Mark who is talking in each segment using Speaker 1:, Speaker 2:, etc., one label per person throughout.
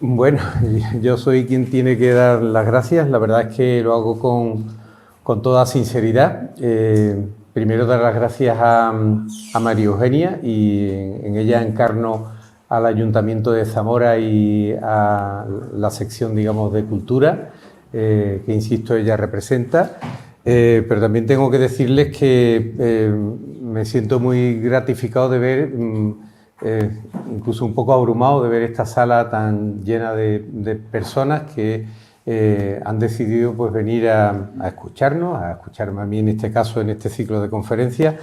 Speaker 1: Bueno, yo soy quien tiene que dar las gracias. La verdad es que lo hago con toda sinceridad. Primero dar las gracias a María Eugenia y en ella encarno al Ayuntamiento de Zamora y a la sección, digamos, de cultura, que insisto, ella representa. Pero también tengo que decirles que me siento muy gratificado de ver... incluso un poco abrumado de ver esta sala tan llena de personas que han decidido pues venir a escucharnos, a escucharme a mí en este caso, en este ciclo de conferencias,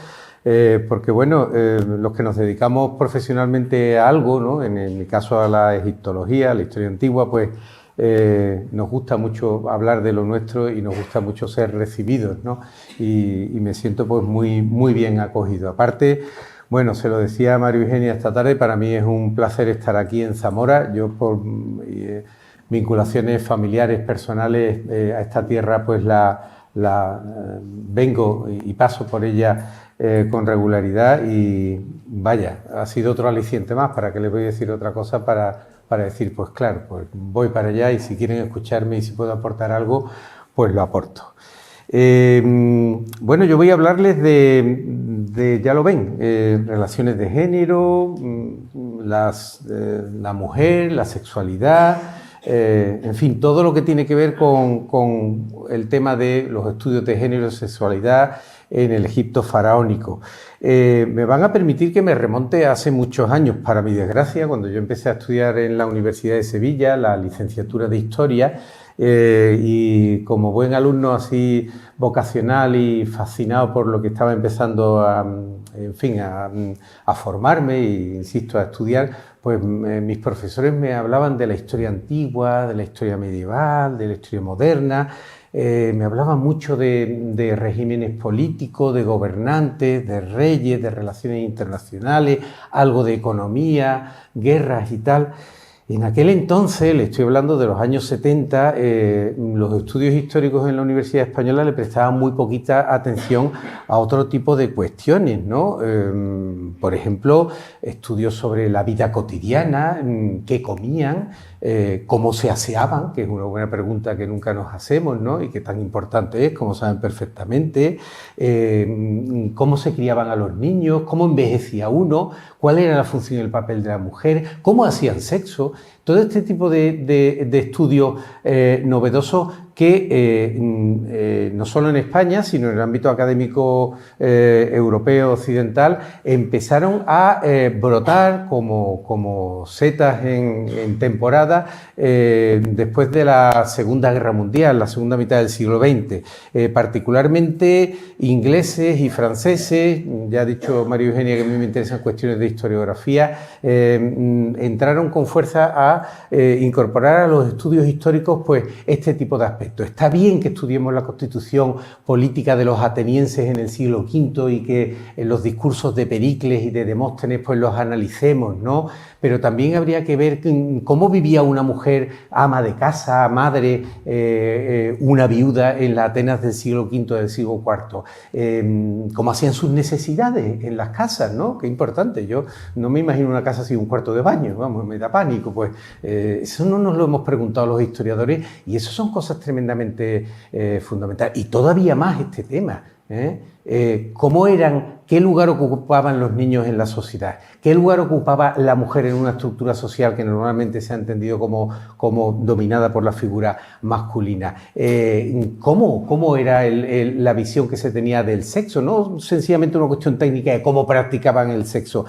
Speaker 1: porque bueno, los que nos dedicamos profesionalmente a algo, ¿no? En mi caso a la egiptología, a la historia antigua, pues nos gusta mucho hablar de lo nuestro y nos gusta mucho ser recibidos, ¿no? Y me siento pues muy bien acogido. Aparte, bueno, se lo decía a María Eugenia esta tarde, para mí es un placer estar aquí en Zamora. Yo por vinculaciones familiares, personales, a esta tierra pues vengo y paso por ella con regularidad y vaya, ha sido otro aliciente más. ¿Para qué les voy a decir otra cosa? Para decir, pues claro, pues voy para allá y si quieren escucharme y si puedo aportar algo, pues lo aporto. Bueno, yo voy a hablarles ya lo ven, relaciones de género, la mujer, la sexualidad, en fin, todo lo que tiene que ver con el tema de los estudios de género y sexualidad en el Egipto faraónico. Me van a permitir que me remonte hace muchos años, para mi desgracia, cuando yo empecé a estudiar en la Universidad de Sevilla, la licenciatura de Historia, y como buen alumno así vocacional y fascinado por lo que estaba empezando a formarme e, insisto, a estudiar, pues mis profesores me hablaban de la historia antigua, de la historia medieval, de la historia moderna. Me hablaban mucho de regímenes políticos, de gobernantes, de reyes, de relaciones internacionales, algo de economía, guerras y tal. En aquel entonces, le estoy hablando de los años 70, los estudios históricos en la Universidad Española le prestaban muy poquita atención a otro tipo de cuestiones, ¿no? Por ejemplo, estudios sobre la vida cotidiana, qué comían, cómo se aseaban, que es una buena pregunta que nunca nos hacemos, ¿no? Y que tan importante es, como saben perfectamente, cómo se criaban a los niños, cómo envejecía uno, cuál era la función y el papel de la mujer, cómo hacían sexo. Todo este tipo de estudios novedosos que no solo en España, sino en el ámbito académico europeo, occidental, empezaron a brotar como setas en temporada después de la Segunda Guerra Mundial, la segunda mitad del siglo XX. Particularmente ingleses y franceses, ya ha dicho María Eugenia que a mí me interesan cuestiones de historiografía, entraron con fuerza a incorporar a los estudios históricos pues este tipo de aspectos. Está bien que estudiemos la constitución política de los atenienses en el siglo V y que en los discursos de Pericles y de Demóstenes pues los analicemos, ¿no? Pero también habría que ver cómo vivía una mujer ama de casa, madre, una viuda en la Atenas del siglo V, del siglo IV, cómo hacían sus necesidades en las casas, ¿no? Qué importante. Yo no me imagino una casa sin un cuarto de baño, vamos, me da pánico. Pues eso no nos lo hemos preguntado los historiadores y eso son cosas tremendamente fundamentales. Y todavía más este tema, ¿cómo eran? ¿Qué lugar ocupaban los niños en la sociedad? ¿Qué lugar ocupaba la mujer en una estructura social que normalmente se ha entendido como dominada por la figura masculina? ¿Cómo era la visión que se tenía del sexo? No sencillamente una cuestión técnica de cómo practicaban el sexo,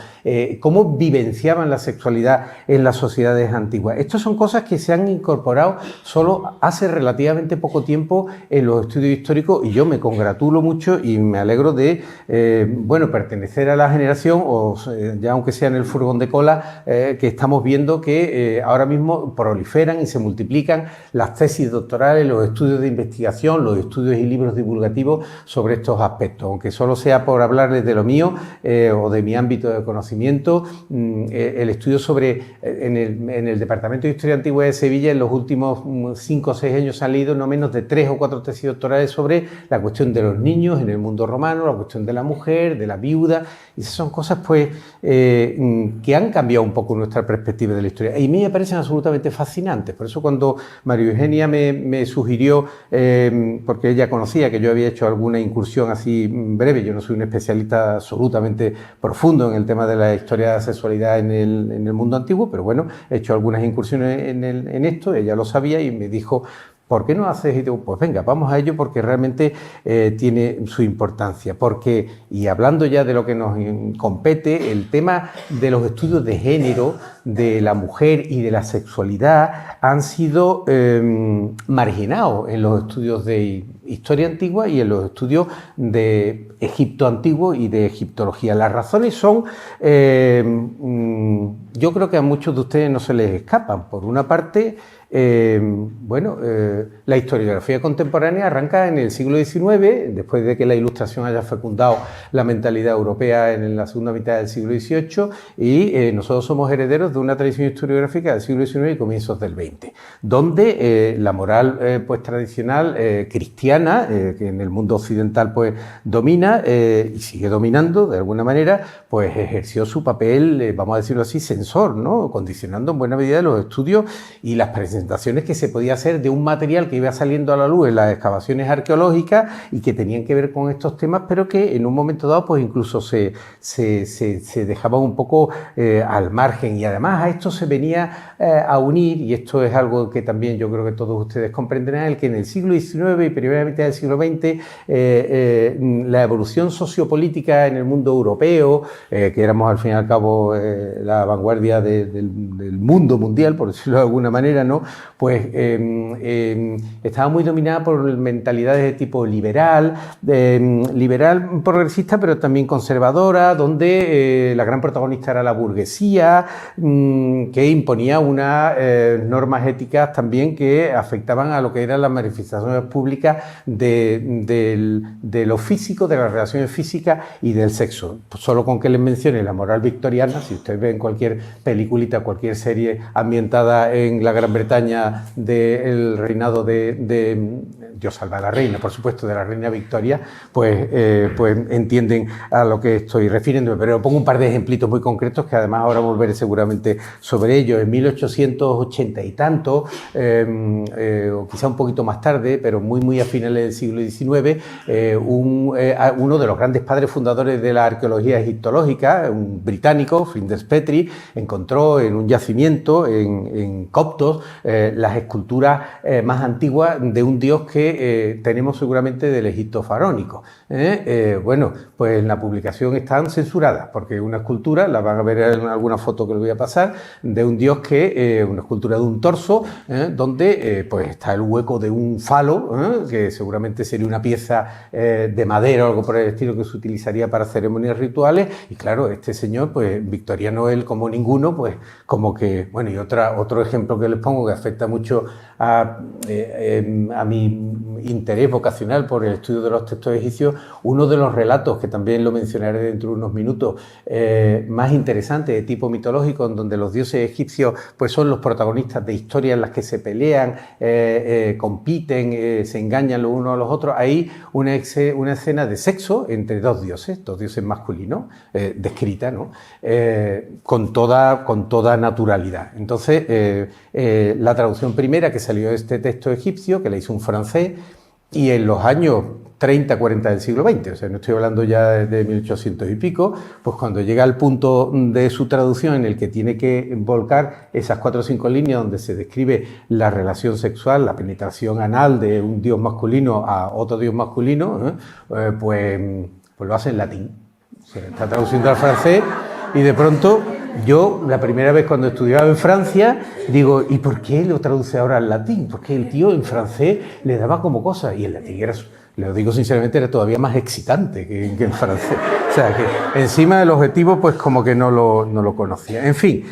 Speaker 1: cómo vivenciaban la sexualidad en las sociedades antiguas. Estas son cosas que se han incorporado solo hace relativamente poco tiempo en los estudios históricos y yo me congratulo mucho y me alegro de pertenecer a la generación, o ya aunque sea en el furgón de cola, que estamos viendo que ahora mismo proliferan y se multiplican las tesis doctorales, los estudios de investigación, los estudios y libros divulgativos sobre estos aspectos. Aunque solo sea por hablarles de lo mío o de mi ámbito de conocimiento, el estudio en el Departamento de Historia Antigua de Sevilla en los últimos 5 o 6 años han leído no menos de 3 o 4 tesis doctorales sobre la cuestión de los niños en el mundo romano romano, la cuestión de la mujer, de la viuda, y esas son cosas pues que han cambiado un poco nuestra perspectiva de la historia. Y a mí me parecen absolutamente fascinantes. Por eso cuando María Eugenia me sugirió, porque ella conocía que yo había hecho alguna incursión así breve, yo no soy un especialista absolutamente profundo en el tema de la historia de la sexualidad en el mundo antiguo, pero bueno, he hecho algunas incursiones en esto, ella lo sabía y me dijo, ¿por qué no haces? Y digo, pues venga, vamos a ello porque realmente tiene su importancia. Porque, y hablando ya de lo que nos compete, el tema de los estudios de género, de la mujer y de la sexualidad han sido marginados en los estudios de historia antigua y en los estudios de Egipto antiguo y de egiptología. Las razones son, yo creo que a muchos de ustedes no se les escapan. Por una parte, la historiografía contemporánea arranca en el siglo XIX, después de que la Ilustración haya fecundado la mentalidad europea en la segunda mitad del siglo XVIII, y nosotros somos herederos de una tradición historiográfica del siglo XIX y comienzos del XX, donde la moral pues tradicional cristiana, que en el mundo occidental pues domina y sigue dominando de alguna manera, pues ejerció su papel, vamos a decirlo así, censor, ¿no? Condicionando en buena medida los estudios y las presentaciones que se podía hacer de un material que iba saliendo a la luz en las excavaciones arqueológicas y que tenían que ver con estos temas, pero que en un momento dado pues incluso se dejaban un poco al margen. Y además a esto se venía a unir, y esto es algo que también yo creo que todos ustedes comprenderán, el que en el siglo XIX y primera mitad del siglo XX la evolución sociopolítica en el mundo europeo, que éramos al fin y al cabo la vanguardia del mundo mundial, por decirlo de alguna manera, ¿no? Pues estaba muy dominada por mentalidades de tipo liberal, liberal progresista, pero también conservadora, donde la gran protagonista era la burguesía, que imponía unas normas éticas también que afectaban a lo que eran las manifestaciones públicas de lo físico, de las relaciones físicas y del sexo. Pues solo con que les mencione la moral victoriana, si ustedes ven cualquier peliculita, cualquier serie ambientada en la Gran Bretaña del reinado de Dios salva a la reina, por supuesto, de la reina Victoria, pues entienden a lo que estoy refiriéndome. Pero pongo un par de ejemplitos muy concretos que además ahora volveré seguramente sobre ellos. En 1880 y tanto, o quizá un poquito más tarde, pero muy a finales del siglo XIX, uno de los grandes padres fundadores de la arqueología egiptológica, un británico, Flinders Petrie, encontró en un yacimiento en Coptos las esculturas más antiguas de un dios que tenemos seguramente del Egipto faraónico. Bueno, pues en la publicación están censuradas, porque una escultura, la van a ver en alguna foto que les voy a pasar, de un dios que, una escultura de un torso, donde pues está el hueco de un falo, que seguramente sería una pieza de madera o algo por el estilo que se utilizaría para ceremonias rituales, y claro, este señor, pues victoriano él como ninguno, pues como que, bueno, y otro ejemplo que les pongo que afecta mucho a mi interés vocacional por el estudio de los textos egipcios, uno de los relatos, que también lo mencionaré dentro de unos minutos, más interesantes de tipo mitológico, en donde los dioses egipcios pues son los protagonistas de historias en las que se pelean, compiten, se engañan los unos a los otros. Hay una escena de sexo entre dos dioses masculinos, descrita, ¿no? Con toda naturalidad. Entonces, la traducción primera que salió de este texto egipcio, que la hizo un francés, y en los años 30, 40 del siglo XX, o sea, no estoy hablando ya de 1800 y pico, pues cuando llega al punto de su traducción en el que tiene que volcar esas 4 o 5 líneas donde se describe la relación sexual, la penetración anal de un dios masculino a otro dios masculino, pues lo hace en latín. Se está traduciendo al francés y de pronto yo, la primera vez cuando estudiaba en Francia, digo, ¿y por qué lo traduce ahora al latín? Porque el tío en francés le daba como cosa, y el latín era, le lo digo sinceramente, era todavía más excitante que en francés. O sea, que encima del objetivo, pues como que no lo conocía. En fin,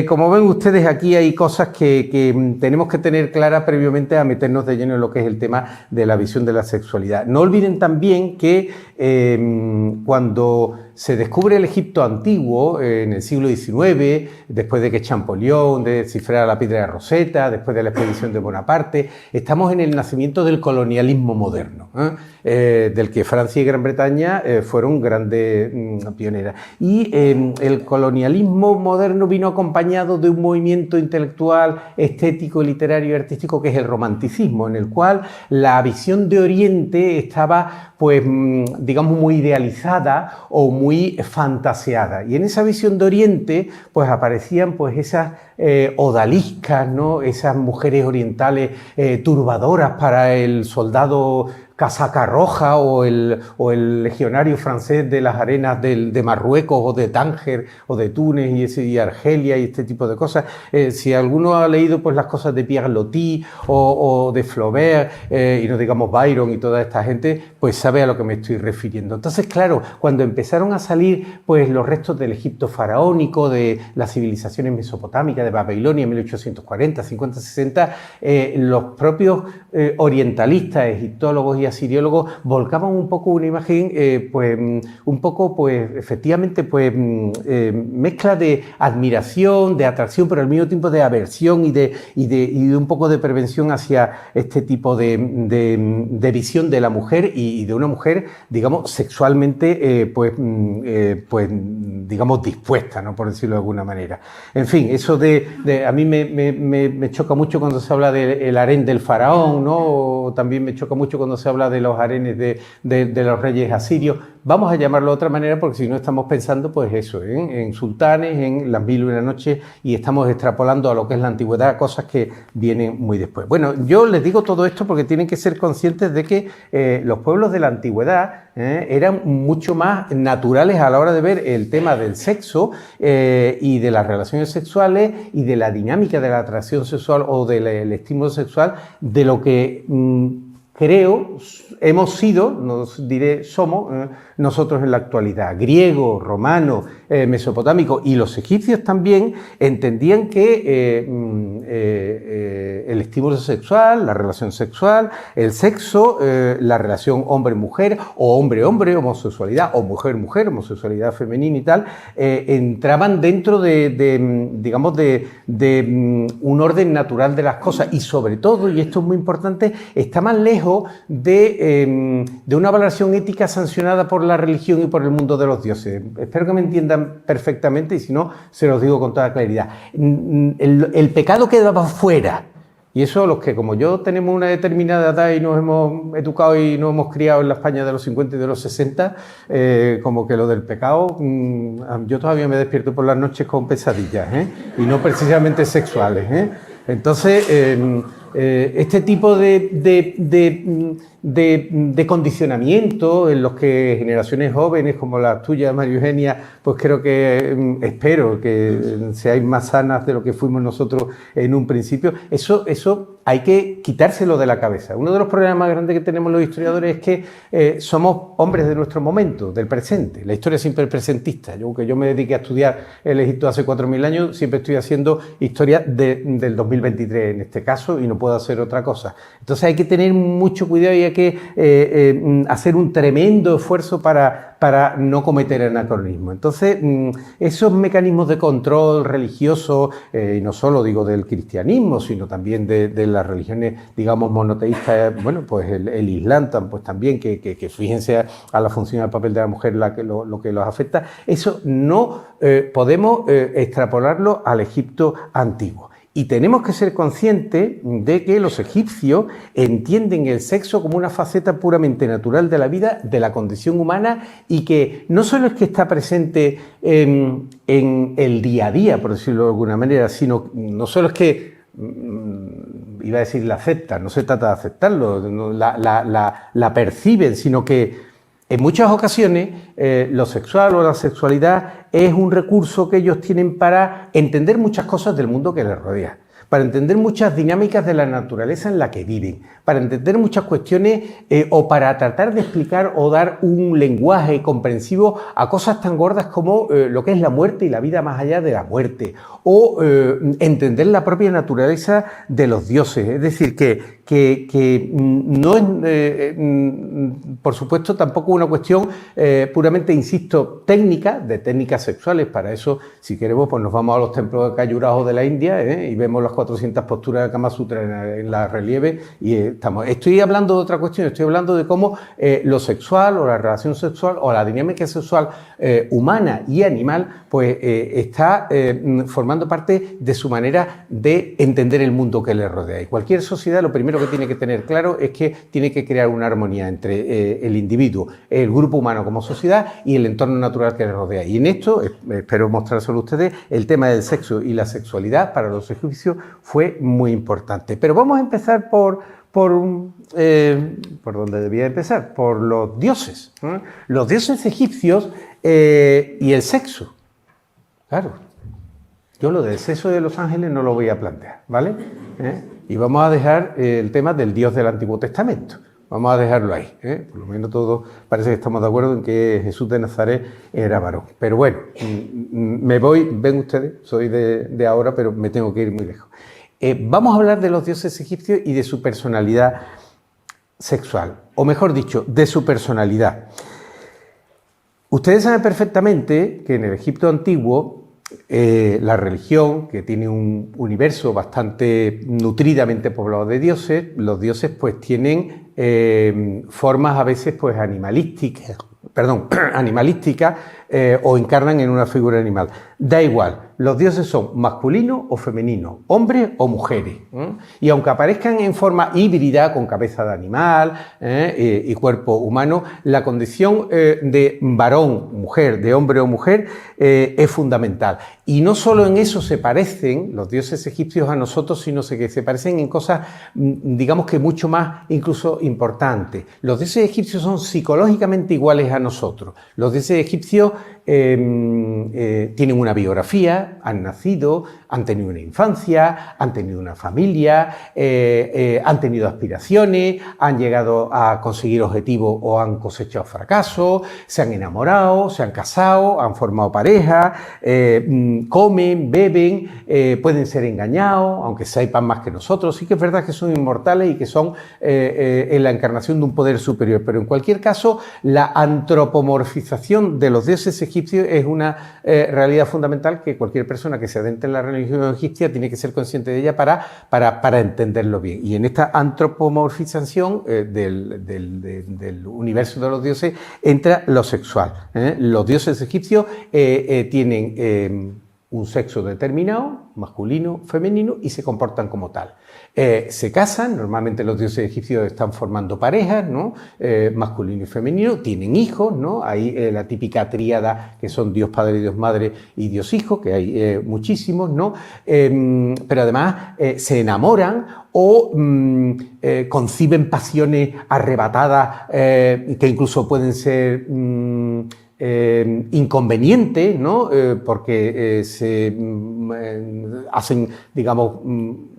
Speaker 1: como ven ustedes, aquí hay cosas que tenemos que tener claras previamente a meternos de lleno en lo que es el tema de la visión de la sexualidad. No olviden también que cuando se descubre el Egipto antiguo en el siglo XIX, después de que Champollion descifrara la piedra de Rosetta, después de la expedición de Bonaparte, estamos en el nacimiento del colonialismo moderno, del que Francia y Gran Bretaña fueron grandes pioneras. Y el colonialismo moderno vino acompañado de un movimiento intelectual, estético, literario y artístico que es el romanticismo, en el cual la visión de Oriente estaba, pues, digamos, muy idealizada o muy fantaseada. Y en esa visión de Oriente, pues aparecían pues esas odaliscas, ¿no? Esas mujeres orientales turbadoras para el soldado casaca roja o el legionario francés de las arenas de Marruecos o de Tánger o de Túnez y Argelia y este tipo de cosas. Si alguno ha leído pues las cosas de Pierre Loti o de Flaubert y no digamos Byron y toda esta gente, pues sabe a lo que me estoy refiriendo. Entonces, claro, cuando empezaron a salir pues los restos del Egipto faraónico, de las civilizaciones mesopotámicas, de Babilonia en 1840, 50, 60, los propios orientalistas, egiptólogos y asiriólogos volcaban un poco una imagen, un poco, pues, efectivamente, pues, mezcla de admiración, de atracción, pero al mismo tiempo de aversión y de un poco de prevención hacia este tipo de visión de la mujer y de una mujer, digamos, sexualmente, digamos, dispuesta, ¿no? Por decirlo de alguna manera. En fin, eso a mí me choca mucho cuando se habla del harén del faraón, ¿no? O también me choca mucho cuando se habla de los harenes de los reyes asirios. Vamos a llamarlo de otra manera porque si no estamos pensando, pues eso, en sultanes, en las mil y una noches y estamos extrapolando a lo que es la antigüedad, cosas que vienen muy después. Bueno, yo les digo todo esto porque tienen que ser conscientes de que los pueblos de la antigüedad eran mucho más naturales a la hora de ver el tema del sexo y de las relaciones sexuales y de la dinámica de la atracción sexual o del estímulo sexual de lo que creo hemos sido, no diré somos, nosotros en la actualidad. Griegos, romanos, mesopotámicos y los egipcios también entendían que el estímulo sexual, la relación sexual, el sexo, la relación hombre-mujer o hombre-hombre, homosexualidad, o mujer-mujer, homosexualidad femenina y tal, entraban dentro digamos, un orden natural de las cosas y sobre todo, y esto es muy importante, está más lejos de una valoración ética sancionada por la religión y por el mundo de los dioses. Espero que me entiendan perfectamente y si no, se los digo con toda claridad. El pecado quedaba fuera. Y eso, los que como yo tenemos una determinada edad y nos hemos educado y nos hemos criado en la España de los 50 y de los 60, como que lo del pecado, yo todavía me despierto por las noches con pesadillas, y no precisamente sexuales. Entonces, este tipo de condicionamiento en los que generaciones jóvenes como la tuya, María Eugenia, pues creo que, espero que seáis más sanas de lo que fuimos nosotros en un principio, eso hay que quitárselo de la cabeza. Uno de los problemas más grandes que tenemos los historiadores es que somos hombres de nuestro momento, del presente. La historia siempre es presentista. Aunque yo me dediqué a estudiar el Egipto hace 4.000 años, siempre estoy haciendo historia del 2023 en este caso y no puedo hacer otra cosa. Entonces hay que tener mucho cuidado y hay que hacer un tremendo esfuerzo para no cometer anacronismo. Entonces, esos mecanismos de control religioso, y no solo digo del cristianismo, sino también de las religiones, digamos, monoteístas, bueno, pues el Islam, pues también, que fíjense a la función y al papel de la mujer lo que los afecta, eso no podemos extrapolarlo al Egipto antiguo. Y tenemos que ser conscientes de que los egipcios entienden el sexo como una faceta puramente natural de la vida, de la condición humana, y que no solo es que está presente en el día a día, por decirlo de alguna manera, sino no solo es que, iba a decir la aceptan, no se trata de aceptarlo, la perciben, sino que en muchas ocasiones lo sexual o la sexualidad es un recurso que ellos tienen para entender muchas cosas del mundo que les rodea. para entender muchas dinámicas de la naturaleza en la que viven, para entender muchas cuestiones o para tratar de explicar o dar un lenguaje comprensivo a cosas tan gordas como lo que es la muerte y la vida más allá de la muerte, o entender la propia naturaleza de los dioses. Es decir, que no es, por supuesto, tampoco una cuestión puramente, insisto, técnica, de técnicas sexuales. Para eso, si queremos, pues nos vamos a los templos de Khajuraho de la India y vemos las 400 posturas de Kama Sutra en la relieve y estamos. Estoy hablando de otra cuestión, estoy hablando de cómo lo sexual o la relación sexual o la dinámica sexual humana y animal pues está formando parte de su manera de entender el mundo que le rodea. Y cualquier sociedad lo primero que tiene que tener claro es que tiene que crear una armonía entre el individuo, el grupo humano como sociedad y el entorno natural que le rodea. Y en esto, espero mostrárselo a ustedes, el tema del sexo y la sexualidad para los egipcios fue muy importante. Pero vamos a empezar por donde debía empezar, por los dioses. Los dioses egipcios y el sexo. Claro, yo lo del sexo de los ángeles no lo voy a plantear, ¿vale? Y vamos a dejar el tema del Dios del Antiguo Testamento. Vamos a dejarlo ahí. Por lo menos todos parece que estamos de acuerdo en que Jesús de Nazaret era varón. Pero bueno, me voy, ven ustedes, soy de ahora, pero me tengo que ir muy lejos. Vamos a hablar de los dioses egipcios y de su personalidad sexual, o mejor dicho, de su personalidad. Ustedes saben perfectamente que en el Egipto antiguo la religión, que tiene un universo bastante nutridamente poblado de dioses, los dioses pues tienen formas a veces pues animalísticas o encarnan en una figura animal. Da igual, los dioses son masculinos o femeninos, hombres o mujeres. Y aunque aparezcan en forma híbrida, con cabeza de animal y cuerpo humano, la condición de varón, mujer, de hombre o mujer es fundamental. Y no solo en eso se parecen los dioses egipcios a nosotros, sino que se parecen en cosas, digamos que mucho más incluso importantes. Los dioses egipcios son psicológicamente iguales a nosotros. Los dioses egipcios tienen una biografía, han nacido, han tenido una infancia, han tenido una familia, han tenido aspiraciones, han llegado a conseguir objetivos o han cosechado fracasos, se han enamorado, se han casado, han formado pareja, comen, beben, pueden ser engañados, aunque sepan más que nosotros. Sí que es verdad que son inmortales y que son en la encarnación de un poder superior, pero en cualquier caso la antropomorfización de los dioses egipcios es una realidad fundamental que cualquier persona que se adentre en la religión egipcia tiene que ser consciente de ella para entenderlo bien. Y en esta antropomorfización del universo de los dioses entra lo sexual. Los dioses egipcios tienen un sexo determinado, masculino, femenino, y se comportan como tal. Se casan, normalmente los dioses egipcios están formando parejas, ¿no? Masculino y femenino, tienen hijos, ¿no? Hay la típica tríada que son Dios Padre, Dios Madre y Dios Hijo, que hay muchísimos, ¿no? Pero además se enamoran o conciben pasiones arrebatadas que incluso pueden ser inconveniente, ¿no? Porque se hacen, digamos,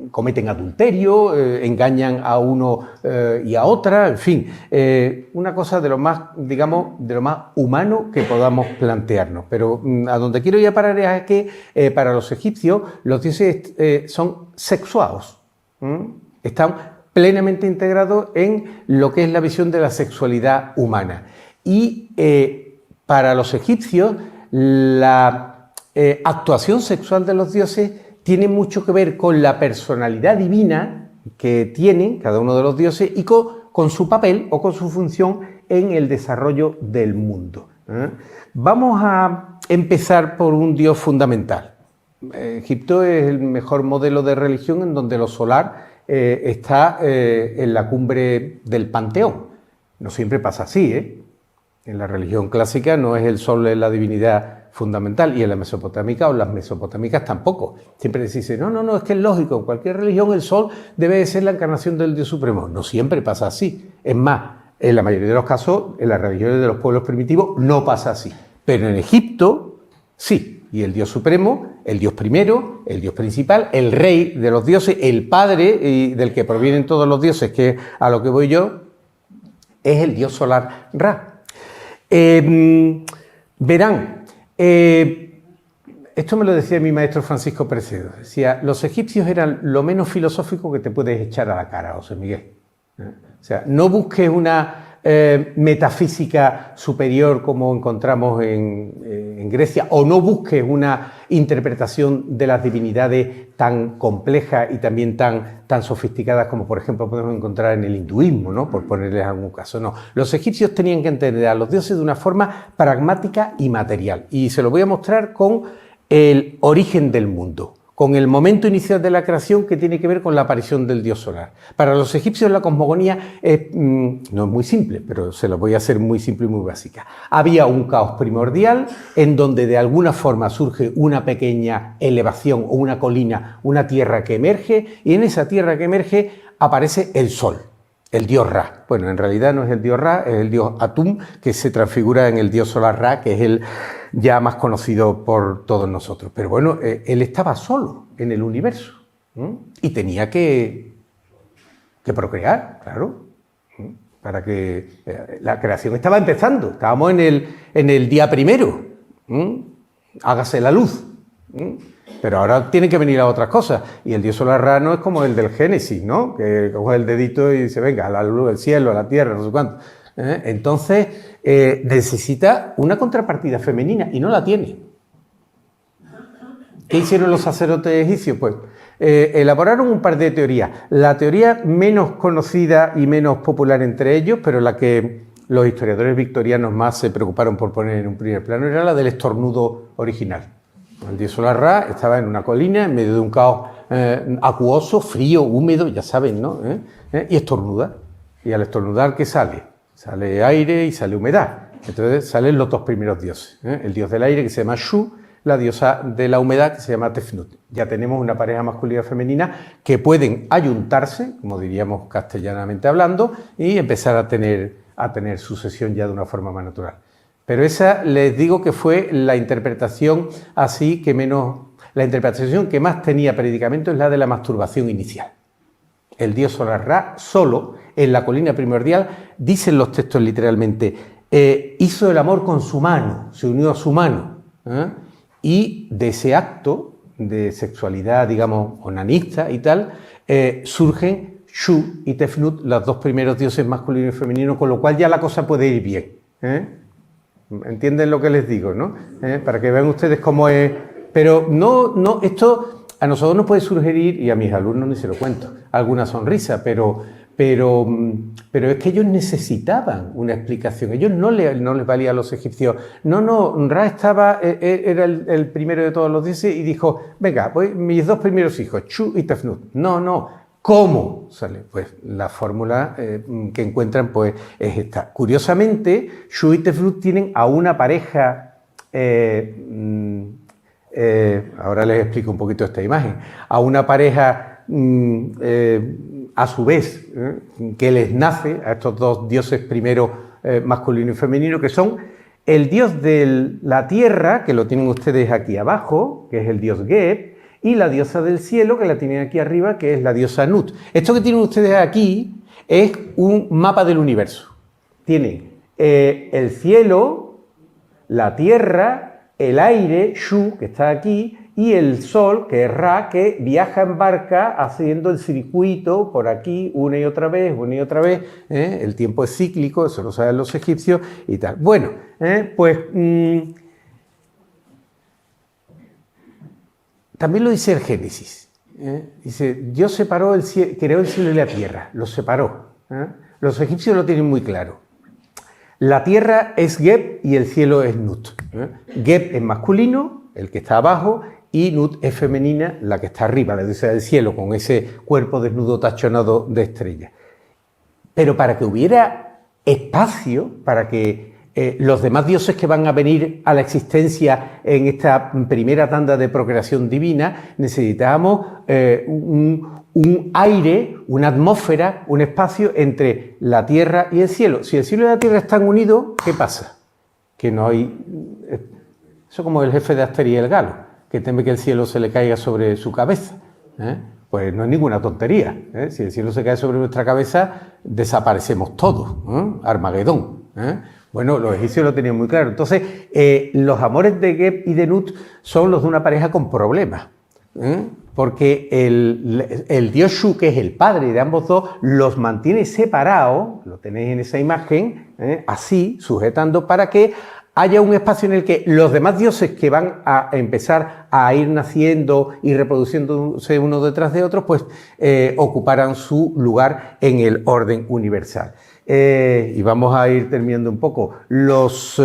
Speaker 1: cometen adulterio, engañan a uno y a otra, en fin, una cosa de lo más, digamos, de lo más humano que podamos plantearnos. Pero a donde quiero ir a parar es que para los egipcios los dioses son sexuados, están plenamente integrados en lo que es la visión de la sexualidad humana. Y para los egipcios, la actuación sexual de los dioses tiene mucho que ver con la personalidad divina que tienen cada uno de los dioses y con su papel o con su función en el desarrollo del mundo. Vamos a empezar por un dios fundamental. Egipto es el mejor modelo de religión en donde lo solar está en la cumbre del panteón. No siempre pasa así, ¿eh? En la religión clásica no es el sol la divinidad fundamental, y en la mesopotámica o las mesopotámicas tampoco. Siempre se dice, no, es que es lógico, en cualquier religión el sol debe de ser la encarnación del Dios Supremo. No siempre pasa así. Es más, en la mayoría de los casos, en las religiones de los pueblos primitivos no pasa así. Pero en Egipto, sí. Y el Dios supremo, el Dios primero, el Dios principal, el rey de los dioses, el padre y del que provienen todos los dioses, que es a lo que voy yo, es el Dios solar Ra. Verán, esto me lo decía mi maestro Francisco Precedo. Decía, los egipcios eran lo menos filosófico que te puedes echar a la cara, José Miguel. O sea, no busques una metafísica superior como encontramos en Grecia, o no busques una interpretación de las divinidades tan complejas y también tan sofisticadas como por ejemplo podemos encontrar en el hinduismo, ¿no? Por ponerles algún caso. No, los egipcios tenían que entender a los dioses de una forma pragmática y material, y se lo voy a mostrar con el origen del mundo, con el momento inicial de la creación que tiene que ver con la aparición del dios solar. Para los egipcios la cosmogonía no es muy simple, pero se lo voy a hacer muy simple y muy básica. Había un caos primordial en donde de alguna forma surge una pequeña elevación o una colina, una tierra que emerge, y en esa tierra que emerge aparece el sol, el dios Ra. Bueno, en realidad no es el dios Ra, es el dios Atum, que se transfigura en el dios solar Ra, que es el ya más conocido por todos nosotros. Pero bueno, él estaba solo en el universo, y tenía que procrear, claro, para que la creación estaba empezando, estábamos en el día primero, hágase la luz, pero ahora tienen que venir a otras cosas, y el dios solar Ra no es como el del Génesis, ¿no? Que coge el dedito y dice, venga, a la luz, el cielo, a la tierra, no sé cuánto. Entonces necesita una contrapartida femenina y no la tiene. ¿Qué hicieron los sacerdotes egipcios? Pues elaboraron un par de teorías. La teoría menos conocida y menos popular entre ellos, pero la que los historiadores victorianos más se preocuparon por poner en un primer plano, era la del estornudo original. El dios solar Ra estaba en una colina en medio de un caos acuoso, frío, húmedo, ya saben, ¿no? Y estornuda. Y al estornudar, ¿qué sale? Sale aire y sale humedad. Entonces salen los dos primeros dioses. El dios del aire, que se llama Shu, la diosa de la humedad, que se llama Tefnut. Ya tenemos una pareja masculina y femenina que pueden ayuntarse, como diríamos castellanamente hablando, y empezar a tener sucesión ya de una forma más natural. Pero esa, les digo que fue la interpretación así que menos... La interpretación que más tenía predicamento es la de la masturbación inicial. El dios solar Ra, solo, en la colina primordial, dicen los textos literalmente, hizo el amor con su mano, se unió a su mano, y de ese acto de sexualidad, digamos, onanista y tal, surgen Shu y Tefnut, los dos primeros dioses masculino y femenino, con lo cual ya la cosa puede ir bien. ¿Entienden lo que les digo, no? Para que vean ustedes cómo es... Pero no, esto... A nosotros nos puede sugerir, y a mis alumnos ni se lo cuento, alguna sonrisa, pero es que ellos necesitaban una explicación. Ellos no les valía a los egipcios. No, Ra era el primero de todos los dioses y dijo, venga, pues mis dos primeros hijos, Shu y Tefnut. No, ¿cómo sale? Pues la fórmula que encuentran pues es esta. Curiosamente, Shu y Tefnut tienen a una pareja... ahora les explico un poquito esta imagen, a una pareja a su vez que les nace a estos dos dioses primero masculino y femenino, que son el dios de la tierra, que lo tienen ustedes aquí abajo, que es el dios Geb, y la diosa del cielo, que la tienen aquí arriba, que es la diosa Nut. Esto que tienen ustedes aquí es un mapa del universo. Tienen el cielo, la tierra, el aire, Shu, que está aquí, y el sol, que es Ra, que viaja en barca haciendo el circuito por aquí una y otra vez, El tiempo es cíclico, eso lo saben los egipcios y tal. Bueno, también lo dice el Génesis. Dice, Dios separó creó el cielo y la tierra, los separó. Los egipcios lo tienen muy claro. La tierra es Geb y el cielo es Nut. Geb es masculino, el que está abajo, y Nut es femenina, la que está arriba, la diosa del cielo, con ese cuerpo desnudo tachonado de estrellas. Pero para que hubiera espacio, para que los demás dioses que van a venir a la existencia en esta primera tanda de procreación divina, necesitábamos un aire, una atmósfera, un espacio entre la tierra y el cielo. Si el cielo y la tierra están unidos, ¿qué pasa? Que no hay... Eso como el jefe de Asterix el Galo, que teme que el cielo se le caiga sobre su cabeza. Pues no es ninguna tontería. Si el cielo se cae sobre nuestra cabeza, desaparecemos todos. Armagedón. Bueno, los egipcios lo tenían muy claro. Entonces, los amores de Geb y de Nut son los de una pareja con problemas. Porque el dios Shu, que es el padre de ambos dos, los mantiene separados, lo tenéis en esa imagen, así, sujetando, para que haya un espacio en el que los demás dioses que van a empezar a ir naciendo y reproduciéndose uno detrás de otros, pues ocuparan su lugar en el orden universal. Y vamos a ir terminando un poco. Los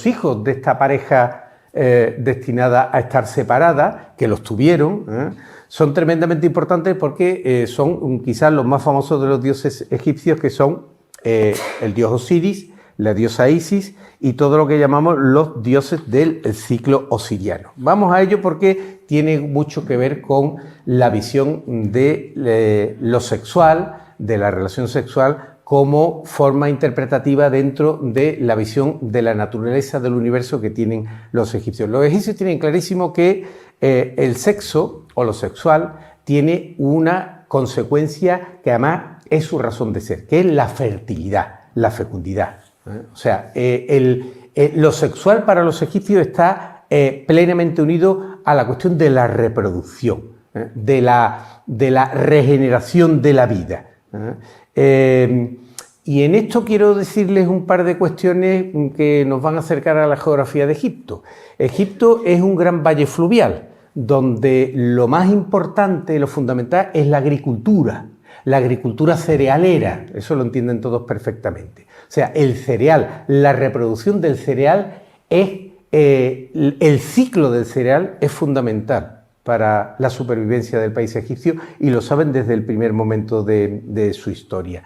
Speaker 1: hijos de esta pareja destinada a estar separada, que los tuvieron, son tremendamente importantes porque son quizás los más famosos de los dioses egipcios, que son el dios Osiris, la diosa Isis y todo lo que llamamos los dioses del ciclo osiriano. Vamos a ello porque tiene mucho que ver con la visión de lo sexual, de la relación sexual, como forma interpretativa dentro de la visión de la naturaleza del universo que tienen los egipcios. Los egipcios tienen clarísimo que el sexo o lo sexual tiene una consecuencia que además es su razón de ser, que es la fertilidad, la fecundidad. O sea, lo sexual para los egipcios está plenamente unido a la cuestión de la reproducción, de la regeneración de la vida. Y en esto quiero decirles un par de cuestiones que nos van a acercar a la geografía de Egipto. Egipto es un gran valle fluvial, donde lo más importante, lo fundamental, es la agricultura cerealera, eso lo entienden todos perfectamente. O sea, el cereal, la reproducción del cereal el ciclo del cereal es fundamental para la supervivencia del país egipcio y lo saben desde el primer momento de su historia.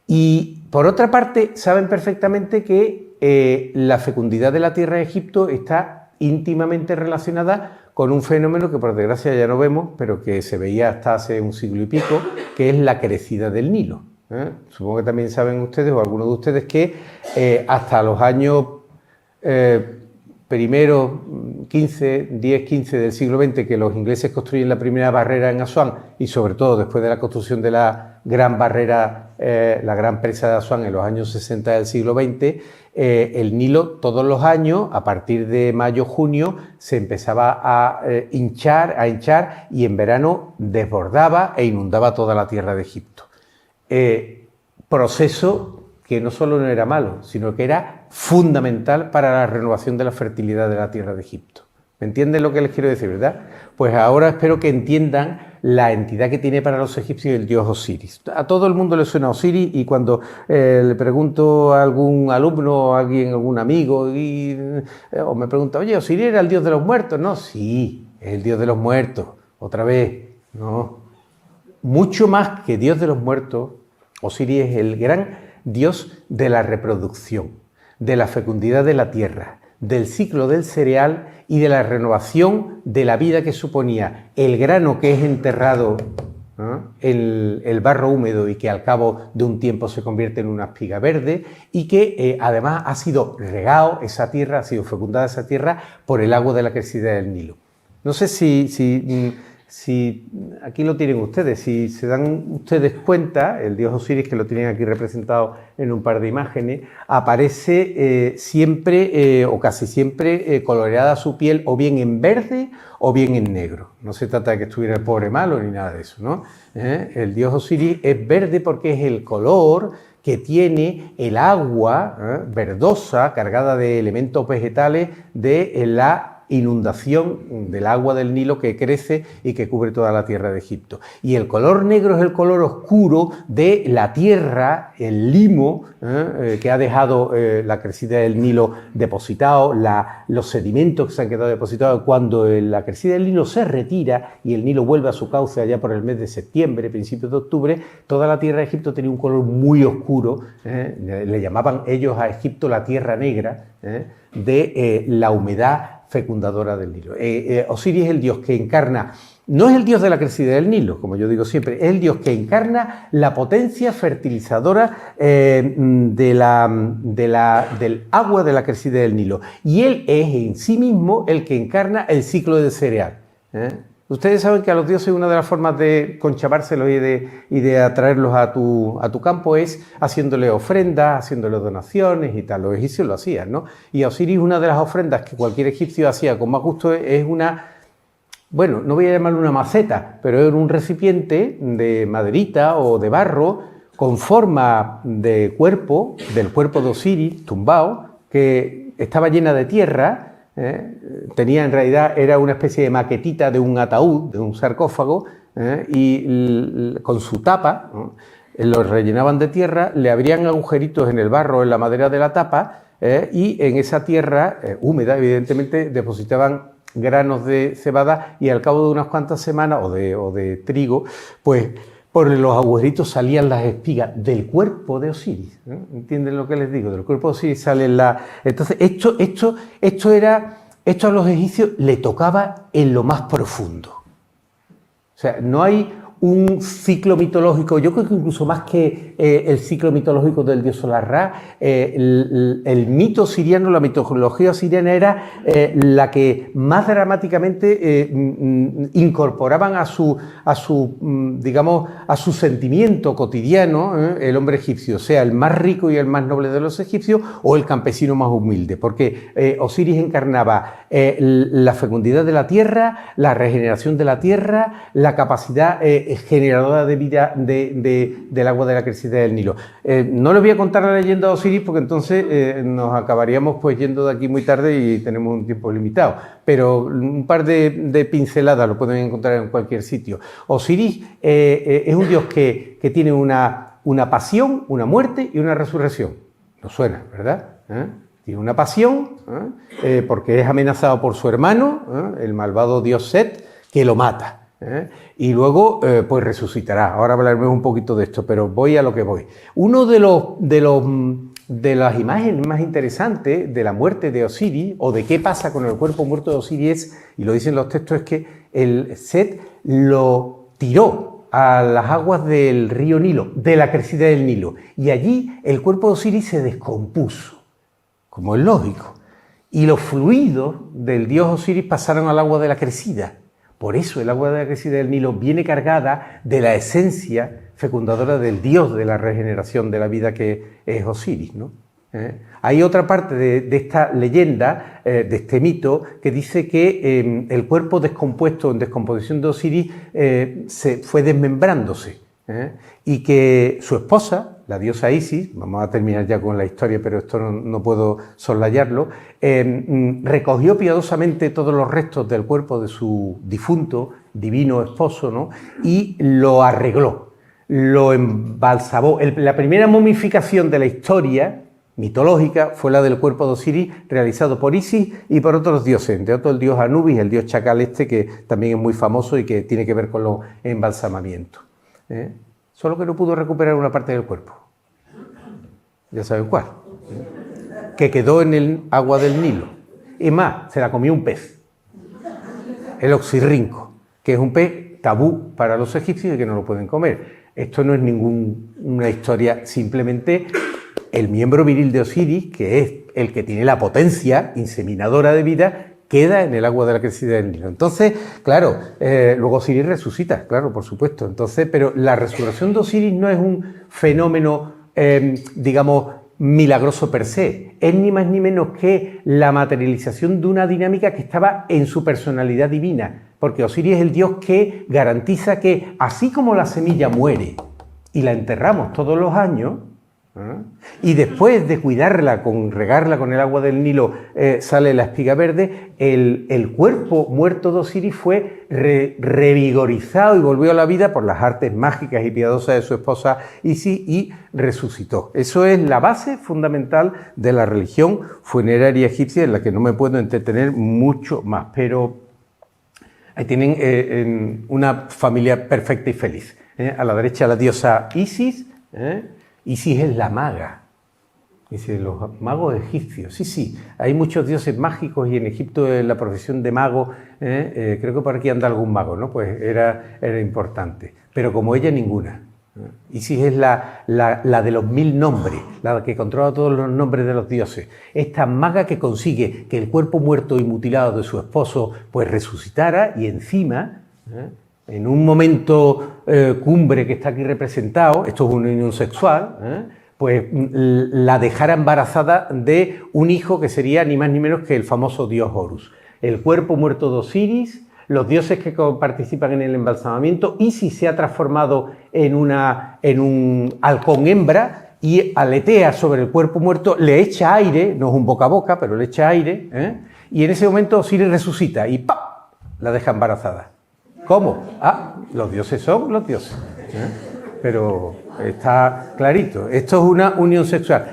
Speaker 1: Y por otra parte, saben perfectamente que la fecundidad de la tierra de Egipto está íntimamente relacionada con un fenómeno que por desgracia ya no vemos, pero que se veía hasta hace un siglo y pico, que es la crecida del Nilo. Supongo que también saben ustedes, o algunos de ustedes, que hasta los años primeros 10-15 del siglo XX, que los ingleses construyen la primera barrera en Asuán, y sobre todo después de la construcción de la gran barrera, la gran presa de Asuán en los años 60 del siglo XX, el Nilo todos los años, a partir de mayo-junio, se empezaba a hinchar y en verano desbordaba e inundaba toda la tierra de Egipto. Proceso que no solo no era malo, sino que era fundamental para la renovación de la fertilidad de la tierra de Egipto. ¿Me entienden lo que les quiero decir, verdad? Pues ahora espero que entiendan la entidad que tiene para los egipcios el dios Osiris. A todo el mundo le suena Osiris y cuando le pregunto a algún alumno o a alguien, algún amigo, o me pregunta, oye, ¿Osiris era el dios de los muertos? No, sí, es el dios de los muertos. Otra vez, no. Mucho más que dios de los muertos, Osiris es el gran dios de la reproducción, de la fecundidad de la tierra, del ciclo del cereal y de la renovación de la vida que suponía el grano que es enterrado en el barro húmedo y que al cabo de un tiempo se convierte en una espiga verde y que además ha sido regado esa tierra, ha sido fecundada esa tierra por el agua de la crecida del Nilo. No sé si aquí lo tienen ustedes, si se dan ustedes cuenta, el dios Osiris, que lo tienen aquí representado en un par de imágenes, aparece siempre o casi siempre coloreada su piel o bien en verde o bien en negro. No se trata de que estuviera el pobre malo ni nada de eso, ¿no? El dios Osiris es verde porque es el color que tiene el agua verdosa, cargada de elementos vegetales de la inundación del agua del Nilo que crece y que cubre toda la tierra de Egipto. Y el color negro es el color oscuro de la tierra, el limo que ha dejado la crecida del Nilo depositado, los sedimentos que se han quedado depositados. Cuando la crecida del Nilo se retira y el Nilo vuelve a su cauce allá por el mes de septiembre, principios de octubre, toda la tierra de Egipto tenía un color muy oscuro, le llamaban ellos a Egipto la tierra negra, de la humedad fecundadora del Nilo. Osiris es el dios que encarna, no es el dios de la crecida del Nilo, como yo digo siempre, es el dios que encarna la potencia fertilizadora del agua de la crecida del Nilo. Y él es en sí mismo el que encarna el ciclo del cereal. Ustedes saben que a los dioses una de las formas de conchavárselos y de atraerlos a tu campo es haciéndole ofrendas, haciéndole donaciones y tal. Los egipcios lo hacían, ¿no? Y a Osiris una de las ofrendas que cualquier egipcio hacía con más gusto es una, bueno, no voy a llamarlo una maceta, pero era un recipiente de maderita o de barro con forma de cuerpo, del cuerpo de Osiris, tumbado, que estaba llena de tierra. Tenía en realidad, era una especie de maquetita de un ataúd, de un sarcófago, y con su tapa, lo rellenaban de tierra, le abrían agujeritos en el barro, en la madera de la tapa, y en esa tierra húmeda, evidentemente, depositaban granos de cebada y al cabo de unas cuantas semanas, o de trigo, pues por los agujeritos salían las espigas del cuerpo de Osiris. ¿Entienden lo que les digo? Del cuerpo de Osiris salen las... Entonces, esto a los egipcios le tocaba en lo más profundo. O sea, no hay un ciclo mitológico, yo creo que incluso más que el ciclo mitológico del dios Solar-Ra, el mito siriano, la mitología siriana era la que más dramáticamente incorporaban a su sentimiento cotidiano el hombre egipcio, sea el más rico y el más noble de los egipcios o el campesino más humilde, porque Osiris encarnaba la fecundidad de la tierra, la regeneración de la tierra, la capacidad generadora de vida del agua de la crecida del Nilo. No les voy a contar la leyenda de Osiris porque entonces nos acabaríamos pues yendo de aquí muy tarde y tenemos un tiempo limitado, pero un par de pinceladas lo pueden encontrar en cualquier sitio. Osiris es un dios que tiene una pasión, una muerte y una resurrección. ¿Nos suena, verdad? Tiene una pasión porque es amenazado por su hermano, el malvado dios Set, que lo mata. Y luego pues resucitará. Ahora hablaremos un poquito de esto, pero voy a lo que voy. Uno de las imágenes más interesantes de la muerte de Osiris o de qué pasa con el cuerpo muerto de Osiris, y lo dicen los textos, es que el Set lo tiró a las aguas del río Nilo, de la crecida del Nilo, y allí el cuerpo de Osiris se descompuso, como es lógico, y los fluidos del dios Osiris pasaron al agua de la crecida. Por eso el agua de la crecida del Nilo viene cargada de la esencia fecundadora del dios de la regeneración de la vida que es Osiris, ¿no? Hay otra parte de esta leyenda, de este mito, que dice que el cuerpo descompuesto en descomposición de Osiris se fue desmembrándose, y que su esposa, la diosa Isis, vamos a terminar ya con la historia, pero esto no puedo soslayarlo, recogió piadosamente todos los restos del cuerpo de su difunto divino esposo, ¿no? Y lo arregló, lo embalsamó. La primera momificación de la historia mitológica fue la del cuerpo de Osiris, realizado por Isis y por otros dioses, entre otros el dios Anubis, el dios chacal que también es muy famoso y que tiene que ver con los embalsamamientos. Solo que no pudo recuperar una parte del cuerpo. Ya saben cuál. Que quedó en el agua del Nilo. Y más, se la comió un pez. El oxirrinco, que es un pez tabú para los egipcios y que no lo pueden comer. Esto no es ninguna historia, simplemente el miembro viril de Osiris, que es el que tiene la potencia inseminadora de vida, queda en el agua de la crecida del Nilo. Entonces, claro, luego Osiris resucita, claro, por supuesto. Entonces, pero la resurrección de Osiris no es un fenómeno, digamos, milagroso per se. Es ni más ni menos que la materialización de una dinámica que estaba en su personalidad divina. Porque Osiris es el dios que garantiza que, así como la semilla muere y la enterramos todos los años, y después de cuidarla, regarla con el agua del Nilo, sale la espiga verde, el cuerpo muerto de Osiris fue revigorizado y volvió a la vida por las artes mágicas y piadosas de su esposa Isis y resucitó. Eso es la base fundamental de la religión funeraria egipcia, en la que no me puedo entretener mucho más, pero ahí tienen una familia perfecta y feliz. A la derecha la diosa Isis, Isis es la maga, Dice, los magos egipcios. Sí, sí, hay muchos dioses mágicos y en Egipto la profesión de mago, creo que por aquí anda algún mago, ¿no? Pues era importante. Pero como ella, ninguna. Isis es la de los 1000 nombres, la que controla todos los nombres de los dioses. Esta maga que consigue que el cuerpo muerto y mutilado de su esposo pues resucitara y encima, en un momento cumbre que está aquí representado, esto es una unión sexual, pues la dejara embarazada de un hijo que sería ni más ni menos que el famoso dios Horus. El cuerpo muerto de Osiris, los dioses que participan en el embalsamamiento. Isis se ha transformado en un halcón hembra y aletea sobre el cuerpo muerto, le echa aire, no es un boca a boca, pero le echa aire, y en ese momento Osiris resucita y ¡pam!, la deja embarazada. ¿Cómo? Ah, los dioses son los dioses. Pero está clarito, esto es una unión sexual.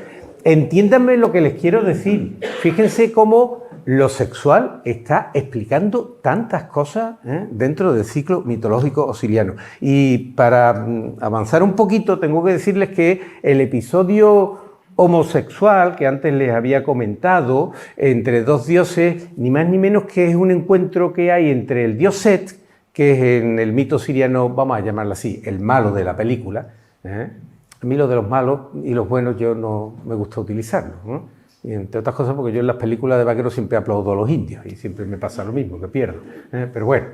Speaker 1: Entiéndanme lo que les quiero decir. Fíjense cómo lo sexual está explicando tantas cosas dentro del ciclo mitológico osiriano. Y para avanzar un poquito, tengo que decirles que el episodio homosexual que antes les había comentado entre dos dioses, ni más ni menos que es un encuentro que hay entre el dios Set, que es en el mito siriano, vamos a llamarlo así, el malo de la película. A mí lo de los malos y los buenos yo no me gusta utilizarlo, ¿no? Y entre otras cosas porque yo en las películas de vaqueros siempre aplaudo a los indios y siempre me pasa lo mismo, que pierdo. Pero bueno,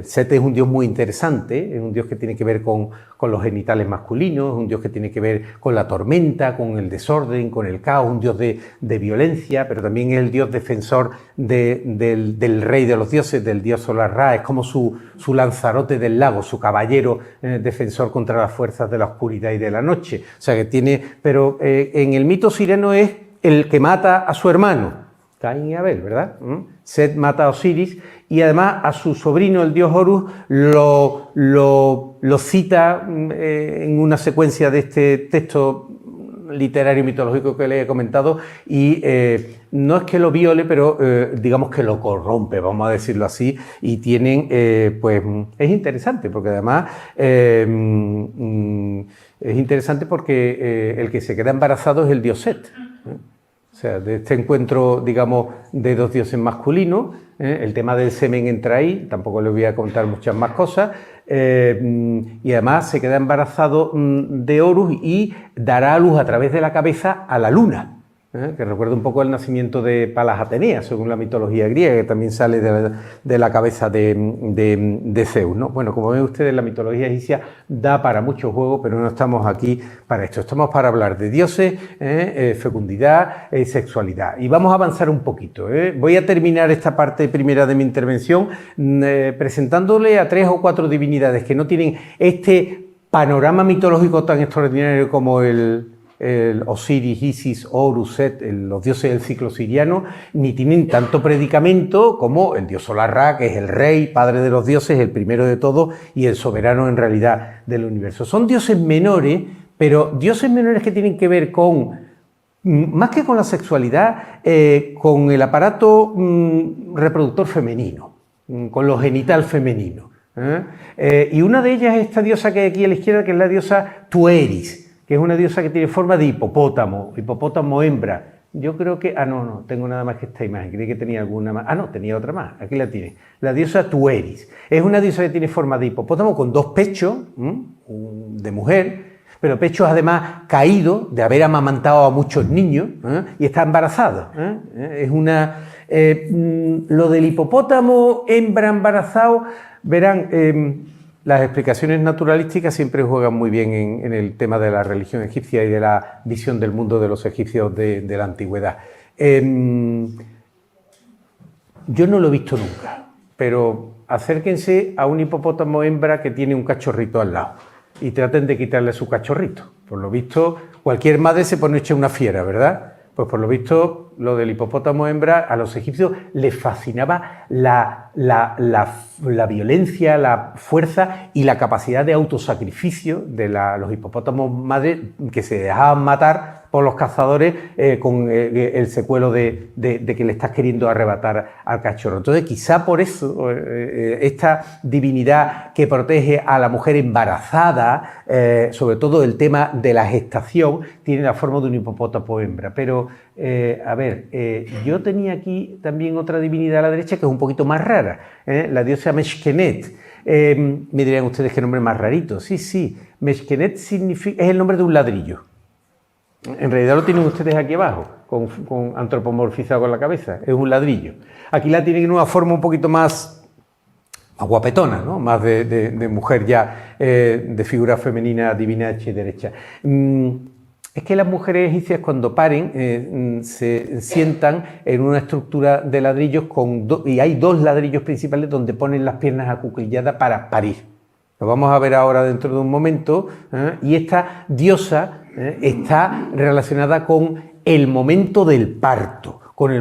Speaker 1: Set es un dios muy interesante, es un dios que tiene que ver con los genitales masculinos, es un dios que tiene que ver con la tormenta, con el desorden, con el caos, un dios de violencia, pero también es el dios defensor del rey de los dioses, del dios Solar Ra, es como su Lanzarote del lago, su caballero defensor contra las fuerzas de la oscuridad y de la noche. O sea que tiene, pero en el mito siriano es el que mata a su hermano, Caín y Abel, ¿verdad? Set mata a Osiris y además a su sobrino, el dios Horus, lo cita en una secuencia de este texto literario mitológico que le he comentado y no es que lo viole, pero digamos que lo corrompe, vamos a decirlo así, y tienen, pues es interesante porque además es interesante porque el que se queda embarazado es el dios Set. O sea, de este encuentro, digamos, de dos dioses masculinos, el tema del semen entra ahí, tampoco les voy a contar muchas más cosas, y además se queda embarazado de Horus y dará a luz a través de la cabeza a la luna, que recuerda un poco el nacimiento de Palas Atenea, según la mitología griega, que también sale de la cabeza de Zeus, ¿no? Bueno, como ven ustedes, la mitología egipcia da para mucho juego, pero no estamos aquí para esto. Estamos para hablar de dioses, fecundidad, sexualidad. Y vamos a avanzar un poquito. Voy a terminar esta parte primera de mi intervención presentándole a 3 o 4 divinidades que no tienen este panorama mitológico tan extraordinario como el Osiris, Isis, Horus, Set, los dioses del ciclo siriano, ni tienen tanto predicamento como el dios Solar Ra, que es el rey, padre de los dioses, el primero de todos y el soberano en realidad del universo. Son dioses menores, pero dioses menores que tienen que ver con, más que con la sexualidad, con el aparato reproductor femenino, con lo genital femenino. Y una de ellas es esta diosa que hay aquí a la izquierda, que es la diosa Tueris, que es una diosa que tiene forma de hipopótamo hembra. Yo creo que... no, tengo nada más que esta imagen, creí que tenía alguna más. No, tenía otra más, aquí la tiene. La diosa Tueris. Es una diosa que tiene forma de hipopótamo con 2 pechos, de mujer, pero pechos además caídos de haber amamantado a muchos niños, y está embarazada. Es una... lo del hipopótamo hembra embarazado, verán... las explicaciones naturalísticas siempre juegan muy bien en el tema de la religión egipcia y de la visión del mundo de los egipcios de la antigüedad. Yo no lo he visto nunca, pero acérquense a un hipopótamo hembra que tiene un cachorrito al lado y traten de quitarle su cachorrito. Por lo visto, cualquier madre se pone hecha una fiera, ¿verdad? Pues por lo visto, lo del hipopótamo hembra, a los egipcios les fascinaba la violencia, la fuerza y la capacidad de autosacrificio de los hipopótamos madres que se dejaban matar por los cazadores con el secuelo de que le estás queriendo arrebatar al cachorro. Entonces, quizá por eso esta divinidad que protege a la mujer embarazada, sobre todo el tema de la gestación, tiene la forma de un hipopótamo hembra. Pero, a ver, yo tenía aquí también otra divinidad a la derecha que es un poquito más rara, la diosa Meshkenet. Me dirían ustedes qué nombre más rarito. Sí, Meshkenet significa, es el nombre de un ladrillo. En realidad lo tienen ustedes aquí abajo, con antropomorfizado con la cabeza, es un ladrillo. Aquí la tienen en una forma un poquito más guapetona, ¿no? Más de mujer ya, de figura femenina divina hecha y derecha. Es que las mujeres egipcias cuando paren se sientan en una estructura de ladrillos y hay dos ladrillos principales donde ponen las piernas acuclilladas para parir. Lo vamos a ver ahora dentro de un momento, y esta diosa está relacionada con el momento del parto, con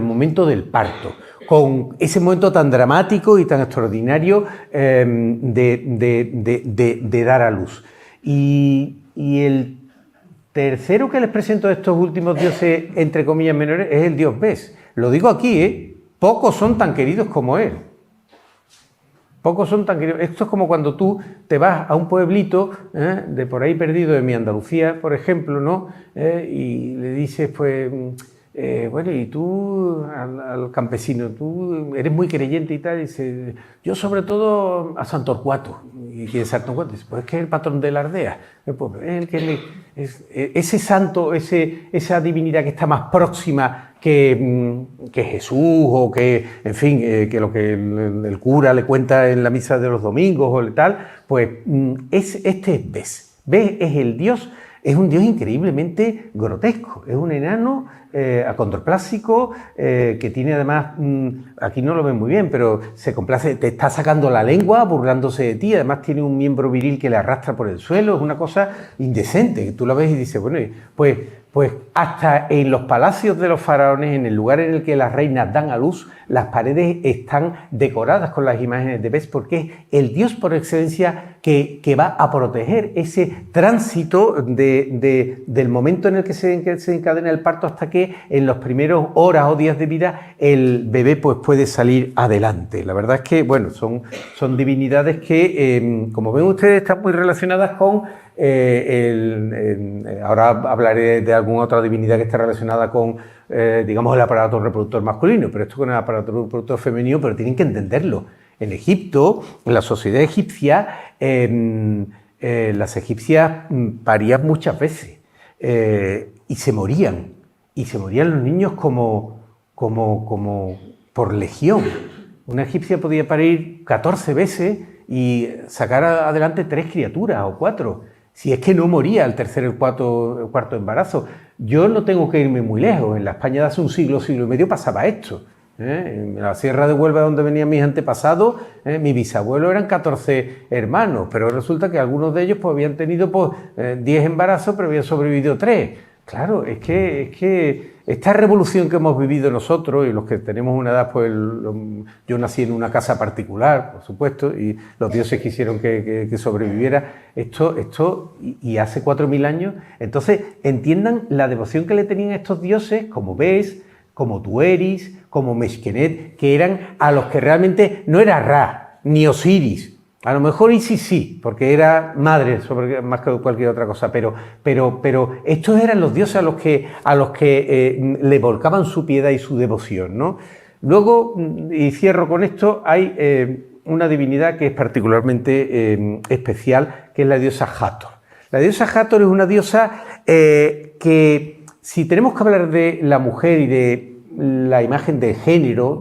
Speaker 1: ese momento tan dramático y tan extraordinario de dar a luz. Y el tercero que les presento de estos últimos dioses, entre comillas, menores, es el dios Bes. Lo digo aquí, pocos son tan queridos como él. Pocos son tan queridos. Esto es como cuando tú te vas a un pueblito de por ahí perdido, de mi Andalucía, por ejemplo, ¿no? Y le dices, pues, bueno, y tú al campesino, tú eres muy creyente y tal, y dice, yo sobre todo a San Torcuato. ¿Y quién es San Torcuato? Dice, pues es que es el patrón de la aldea. Pues, ese santo, esa divinidad que está más próxima que Jesús o que, en fin, que lo que el cura le cuenta en la misa de los domingos o tal, pues este es Bes. Bes es el dios, es un dios increíblemente grotesco, es un enano acondroplásico que tiene además, aquí no lo ven muy bien, pero se complace, te está sacando la lengua burlándose de ti, además tiene un miembro viril que le arrastra por el suelo, es una cosa indecente, que tú la ves y dices, bueno, pues hasta en los palacios de los faraones, en el lugar en el que las reinas dan a luz, las paredes están decoradas con las imágenes de Bes, porque es el dios por excelencia que va a proteger ese tránsito del momento en el que se encadena el parto hasta que en los primeros horas o días de vida el bebé pues puede salir adelante. La verdad es que, bueno, son divinidades que, como ven ustedes, están muy relacionadas con ahora hablaré de alguna otra divinidad que está relacionada con, digamos, el aparato reproductor masculino, pero esto con el aparato reproductor femenino, pero tienen que entenderlo. En Egipto, en la sociedad egipcia, las egipcias parían muchas veces y se morían los niños como por legión. Una egipcia podía parir 14 veces y sacar adelante 3 criaturas o 4. Si es que no moría el tercer o el cuarto embarazo. Yo no tengo que irme muy lejos. En la España de hace un siglo y medio pasaba esto. En la Sierra de Huelva, donde venían mis antepasados, mi bisabuelo eran 14 hermanos, pero resulta que algunos de ellos pues, habían tenido 10 embarazos, pero habían sobrevivido 3. Claro, es que esta revolución que hemos vivido nosotros y los que tenemos una edad, pues yo nací en una casa particular, por supuesto, y los dioses quisieron que sobreviviera esto y hace 4000 años. Entonces, entiendan la devoción que le tenían a estos dioses, como Bes, como Tueris, como Meshkenet, que eran a los que realmente no era Ra, ni Osiris. A lo mejor Isis sí, porque era madre más que cualquier otra cosa, pero estos eran los dioses a los que le volcaban su piedad y su devoción, ¿no? Luego, y cierro con esto, hay una divinidad que es particularmente especial, que es la diosa Hathor. La diosa Hathor es una diosa que, si tenemos que hablar de la mujer y de la imagen de género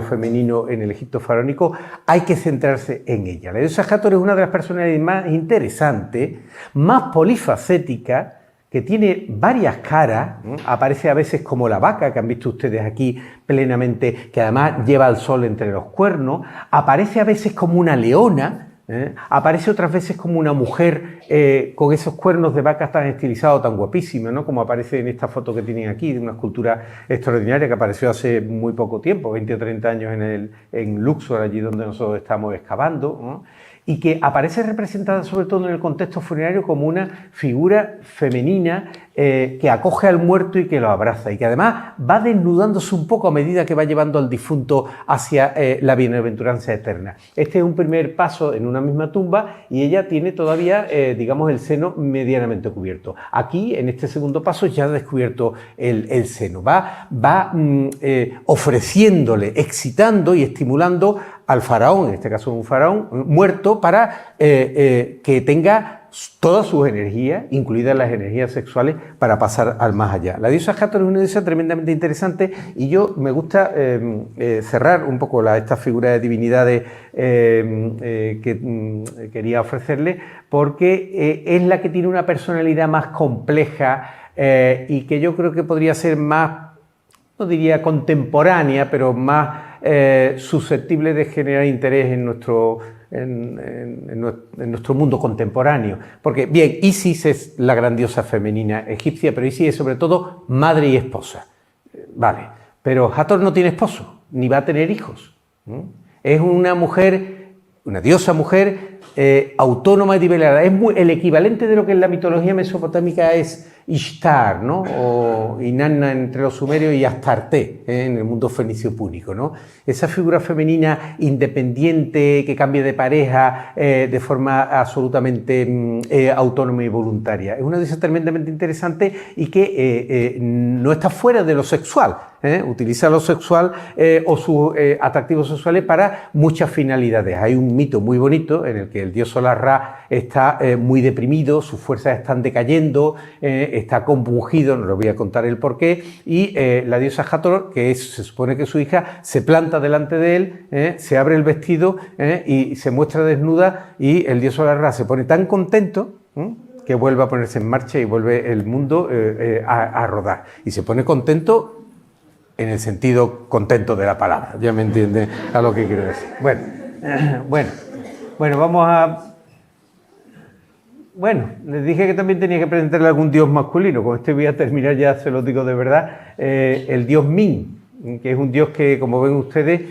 Speaker 1: femenino en el Egipto faraónico, hay que centrarse en ella. La diosa Hathor es una de las personalidades más interesantes, más polifacética, que tiene varias caras, aparece a veces como la vaca, que han visto ustedes aquí plenamente, que además lleva al sol entre los cuernos, aparece a veces como una leona, aparece otras veces como una mujer con esos cuernos de vaca tan estilizados, tan guapísimos, ¿no? Como aparece en esta foto que tienen aquí, de una escultura extraordinaria que apareció hace muy poco tiempo, 20 o 30 años en Luxor, allí donde nosotros estamos excavando, ¿no? y que aparece representada sobre todo en el contexto funerario como una figura femenina que acoge al muerto y que lo abraza, y que además va desnudándose un poco a medida que va llevando al difunto hacia la bienaventuranza eterna. Este es un primer paso en una misma tumba y ella tiene todavía, digamos, el seno medianamente cubierto. Aquí, en este segundo paso, ya ha descubierto el seno. Va ofreciéndole, excitando y estimulando al faraón, en este caso un faraón muerto, para que tenga todas sus energías, incluidas las energías sexuales, para pasar al más allá. La diosa Hathor es una diosa tremendamente interesante y yo me gusta cerrar un poco estas figuras de divinidades que quería ofrecerle, porque es la que tiene una personalidad más compleja y que yo creo que podría ser más, no diría contemporánea, pero más susceptible de generar interés en nuestro mundo contemporáneo. Porque, bien, Isis es la gran diosa femenina egipcia, pero Isis es sobre todo madre y esposa. Vale, pero Hathor no tiene esposo, ni va a tener hijos. Es una mujer, una diosa mujer autónoma y liberada. Es el equivalente de lo que en la mitología mesopotámica es Ishtar, ¿no? O Inanna entre los sumerios y Astarte en el mundo fenicio púnico, ¿no? Esa figura femenina independiente que cambia de pareja de forma absolutamente autónoma y voluntaria. Es una diosa tremendamente interesante y que no está fuera de lo sexual. Utiliza lo sexual o sus atractivos sexuales para muchas finalidades. Hay un mito muy bonito en el que el dios solar Ra está muy deprimido, sus fuerzas están decayendo, está compungido, no les voy a contar el porqué, y la diosa Hathor, que se supone que es su hija, se planta delante de él, se abre el vestido y se muestra desnuda, y el dios solar Ra se pone tan contento que vuelve a ponerse en marcha y vuelve el mundo a rodar. Y se pone contento en el sentido contento de la palabra, ya me entiende a lo que quiero decir. Bueno, vamos a... Bueno, les dije que también tenía que presentarle algún dios masculino. Con este voy a terminar, ya se lo digo de verdad. El dios Min, que es un dios que, como ven ustedes,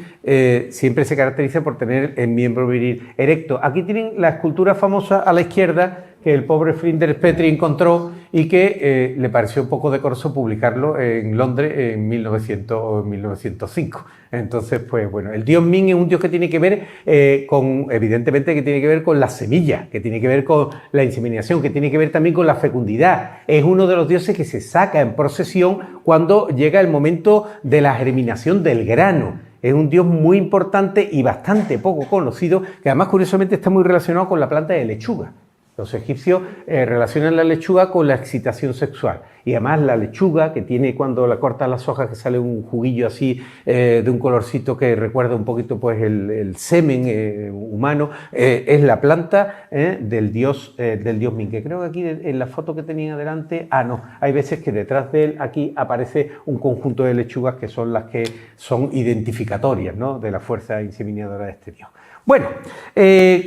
Speaker 1: siempre se caracteriza por tener el miembro viril erecto. Aquí tienen la escultura famosa a la izquierda que el pobre Flinders Petrie encontró y que le pareció un poco decoroso publicarlo en Londres en 1900 o 1905. Entonces, pues bueno, el dios Min es un dios que tiene que ver evidentemente, que tiene que ver con las semillas, que tiene que ver con la inseminación, que tiene que ver también con la fecundidad. Es uno de los dioses que se saca en procesión cuando llega el momento de la germinación del grano. Es un dios muy importante y bastante poco conocido, que además curiosamente está muy relacionado con la planta de lechuga. Los egipcios relacionan la lechuga con la excitación sexual. Y además la lechuga, que tiene cuando la cortan las hojas que sale un juguillo así de un colorcito que recuerda un poquito pues el semen humano, es la planta del dios Min, que creo que aquí en la foto que tenía delante, no, hay veces que detrás de él aquí aparece un conjunto de lechugas que son las que son identificatorias, ¿no?, de la fuerza inseminadora de este dios. Bueno,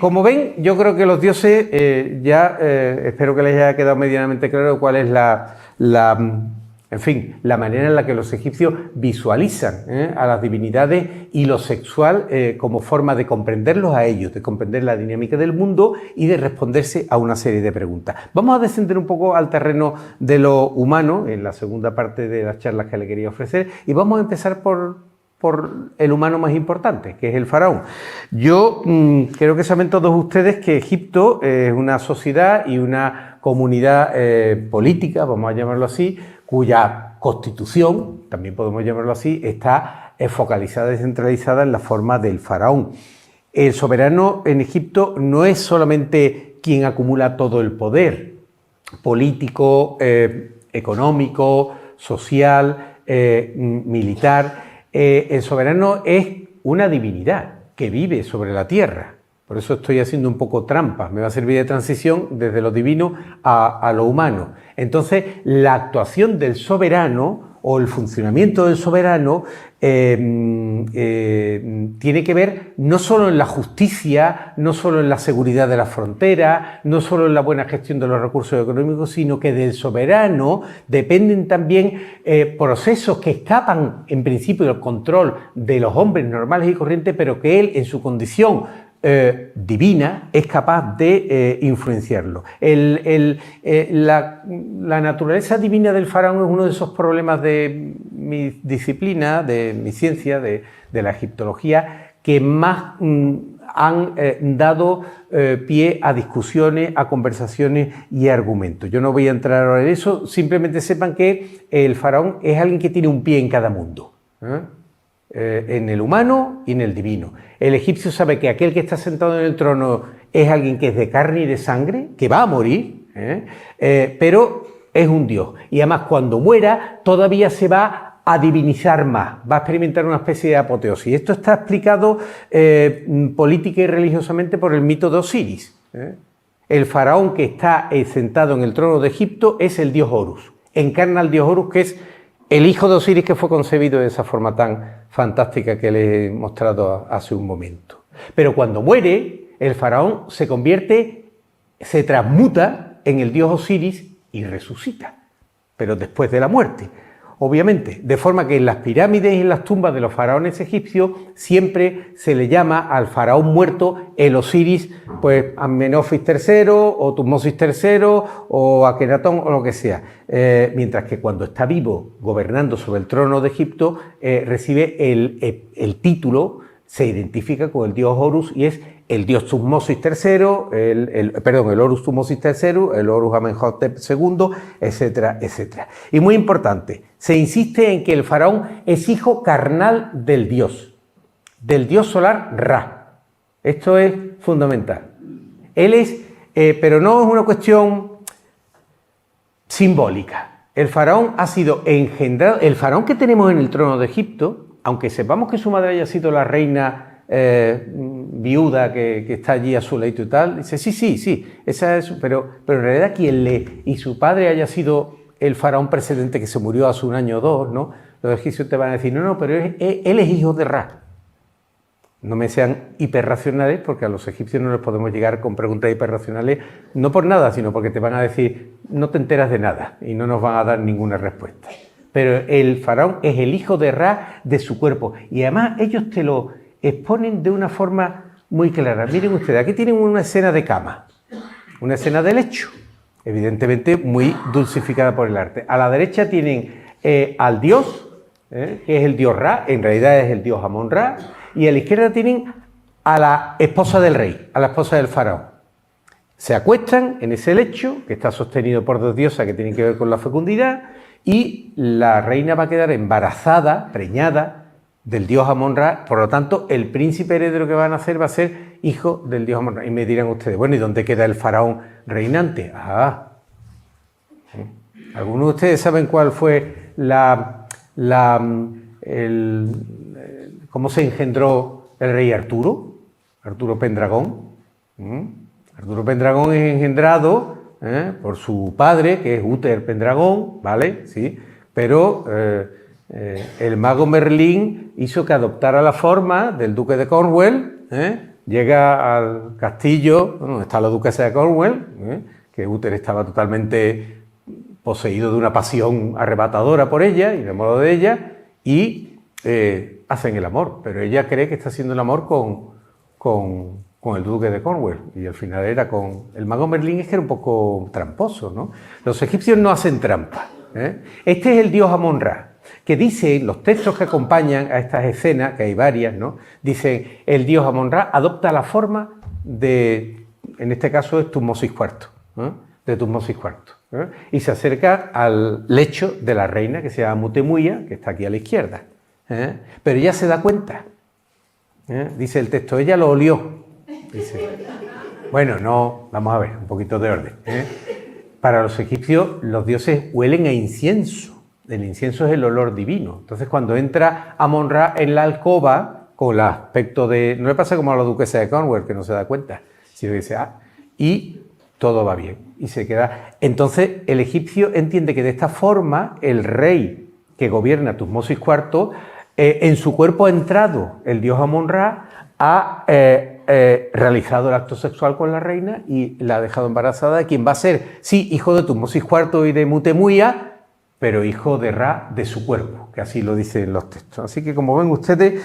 Speaker 1: como ven, yo creo que los dioses espero que les haya quedado medianamente claro cuál es la manera en la que los egipcios visualizan a las divinidades y lo sexual como forma de comprenderlos a ellos, de comprender la dinámica del mundo y de responderse a una serie de preguntas. Vamos a descender un poco al terreno de lo humano en la segunda parte de las charlas que le quería ofrecer y vamos a empezar por el humano más importante, que es el faraón. Yo creo que saben todos ustedes que Egipto es una sociedad y una comunidad política, vamos a llamarlo así, cuya constitución, también podemos llamarlo así, está focalizada y centralizada en la forma del faraón. El soberano en Egipto no es solamente quien acumula todo el poder político, económico, social, militar. El soberano es una divinidad que vive sobre la tierra. Por eso estoy haciendo un poco trampa. Me va a servir de transición desde lo divino a lo humano. Entonces, la actuación del soberano o el funcionamiento del soberano tiene que ver no solo en la justicia, no solo en la seguridad de la frontera, no solo en la buena gestión de los recursos económicos, sino que del soberano dependen también procesos que escapan en principio del control de los hombres normales y corrientes, pero que él en su condición divina es capaz de influenciarlo. La naturaleza divina del faraón es uno de esos problemas de mi disciplina, de mi ciencia, de la egiptología, que más han dado pie a discusiones, a conversaciones y a argumentos. Yo no voy a entrar ahora en eso, simplemente sepan que el faraón es alguien que tiene un pie en cada mundo, en el humano y en el divino. El egipcio sabe que aquel que está sentado en el trono es alguien que es de carne y de sangre, que va a morir, pero es un dios. Y además cuando muera todavía se va a divinizar más, va a experimentar una especie de apoteosis. Esto está explicado política y religiosamente por el mito de Osiris. El faraón que está sentado en el trono de Egipto es el dios Horus. Encarna al dios Horus, que es el hijo de Osiris, que fue concebido de esa forma tan fantástica que les he mostrado hace un momento. Pero cuando muere, el faraón se transmuta en el dios Osiris y resucita, pero después de la muerte, obviamente, de forma que en las pirámides y en las tumbas de los faraones egipcios siempre se le llama al faraón muerto el Osiris, pues Amenofis III o Tutmosis III o Akenatón o lo que sea, mientras que cuando está vivo gobernando sobre el trono de Egipto recibe el título, se identifica con el dios Horus y es el dios Tutmosis III, el Horus Tutmosis III, el Horus Amenhotep II, etcétera, etcétera. Y muy importante, se insiste en que el faraón es hijo carnal del dios solar Ra. Esto es fundamental. Él es, pero no es una cuestión simbólica. El faraón ha sido engendrado, el faraón que tenemos en el trono de Egipto, aunque sepamos que su madre haya sido la reina viuda que está allí a su leito y tal, dice sí, esa es, pero en realidad y su padre haya sido el faraón precedente que se murió hace un año o dos, ¿no? Los egipcios te van a decir, no, pero él es hijo de Ra. No me sean hiperracionales, porque a los egipcios no les podemos llegar con preguntas hiperracionales, no por nada, sino porque te van a decir, no te enteras de nada, y no nos van a dar ninguna respuesta. Pero el faraón es el hijo de Ra de su cuerpo, y además ellos te lo exponen de una forma muy clara. Miren ustedes, aquí tienen una escena de cama, una escena de lecho, evidentemente muy dulcificada por el arte. A la derecha tienen al dios, que es el dios Ra, en realidad es el dios Amón-Ra, y a la izquierda tienen a la esposa del rey, a la esposa del faraón. Se acuestan en ese lecho, que está sostenido por dos diosas que tienen que ver con la fecundidad, y la reina va a quedar embarazada, preñada, del dios Amón-Ra, por lo tanto, el príncipe heredero que van a hacer va a ser hijo del dios Amón-Ra. Y me dirán ustedes, bueno, ¿y dónde queda el faraón reinante? ¿Algunos de ustedes saben cuál fue cómo se engendró el rey Arturo? Arturo Pendragón. Arturo Pendragón es engendrado por su padre, que es Uther Pendragón, ¿vale? Sí, pero el mago Merlín hizo que adoptara la forma del duque de Cornwall, llega al castillo donde está la duquesa de Cornwall, que Uther estaba totalmente poseído de una pasión arrebatadora por ella y de modo de ella, y hacen el amor, pero ella cree que está haciendo el amor con el duque de Cornwall, y al final era con el mago Merlín, es que era un poco tramposo, ¿no? Los egipcios no hacen trampa. Este es el dios Amón-Ra, que dice, los textos que acompañan a estas escenas, que hay varias, ¿no? Dicen, el dios Amón-Ra adopta la forma de, en este caso es Tutmosis IV, de Tutmosis IV, y se acerca al lecho de la reina, que se llama Mutemuia, que está aquí a la izquierda, pero ella se da cuenta, dice el texto, ella lo olió, dice, bueno, no, vamos a ver, un poquito de orden, Para los egipcios, los dioses huelen a incienso. El incienso es el olor divino. Entonces, cuando entra Amón-Ra en la alcoba, con el aspecto de... No le pasa como a la duquesa de Cornwall, que no se da cuenta, sino que dice, y todo va bien. Y se queda... Entonces, el egipcio entiende que de esta forma, el rey que gobierna Tutmosis IV, en su cuerpo ha entrado el dios Amón-Ra, ha realizado el acto sexual con la reina y la ha dejado embarazada de quien va a ser, sí, hijo de Tutmosis IV y de Mutemuia, pero hijo de Ra de su cuerpo, que así lo dicen los textos. Así que, como ven ustedes,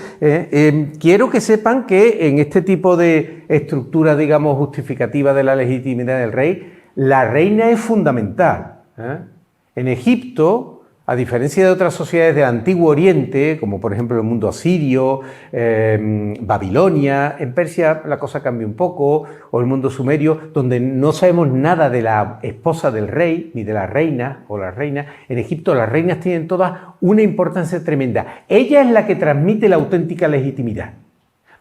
Speaker 1: quiero que sepan que en este tipo de estructura, digamos, justificativa de la legitimidad del rey, la reina es fundamental. En Egipto, a diferencia de otras sociedades del Antiguo Oriente, como por ejemplo el mundo asirio, Babilonia, en Persia la cosa cambia un poco, o el mundo sumerio, donde no sabemos nada de la esposa del rey, ni de la reina o la reina. En Egipto las reinas tienen todas una importancia tremenda. Ella es la que transmite la auténtica legitimidad,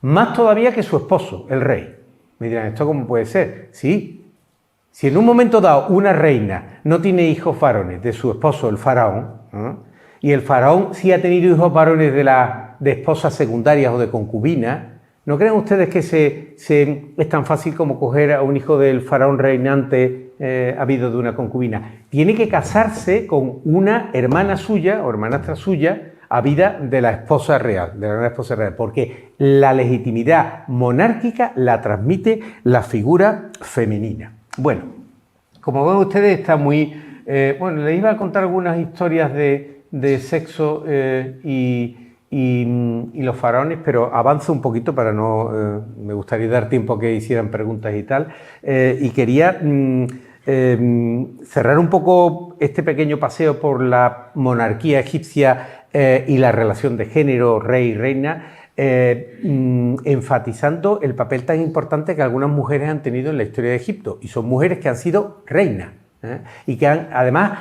Speaker 1: más todavía que su esposo, el rey. Me dirán, ¿esto cómo puede ser? Sí. Si en un momento dado una reina no tiene hijos varones de su esposo, el faraón, y el faraón sí ha tenido hijos varones de esposas secundarias o de concubinas, ¿no creen ustedes que es tan fácil como coger a un hijo del faraón reinante habido de una concubina? Tiene que casarse con una hermana suya o hermanastra suya habida de la esposa real, de la gran esposa real, porque la legitimidad monárquica la transmite la figura femenina. Bueno, como ven ustedes está muy... bueno, les iba a contar algunas historias de sexo y los faraones, pero avanzo un poquito para no... me gustaría dar tiempo a que hicieran preguntas y tal. Y quería cerrar un poco este pequeño paseo por la monarquía egipcia y la relación de género, rey y reina, enfatizando el papel tan importante que algunas mujeres han tenido en la historia de Egipto, y son mujeres que han sido reinas, y que además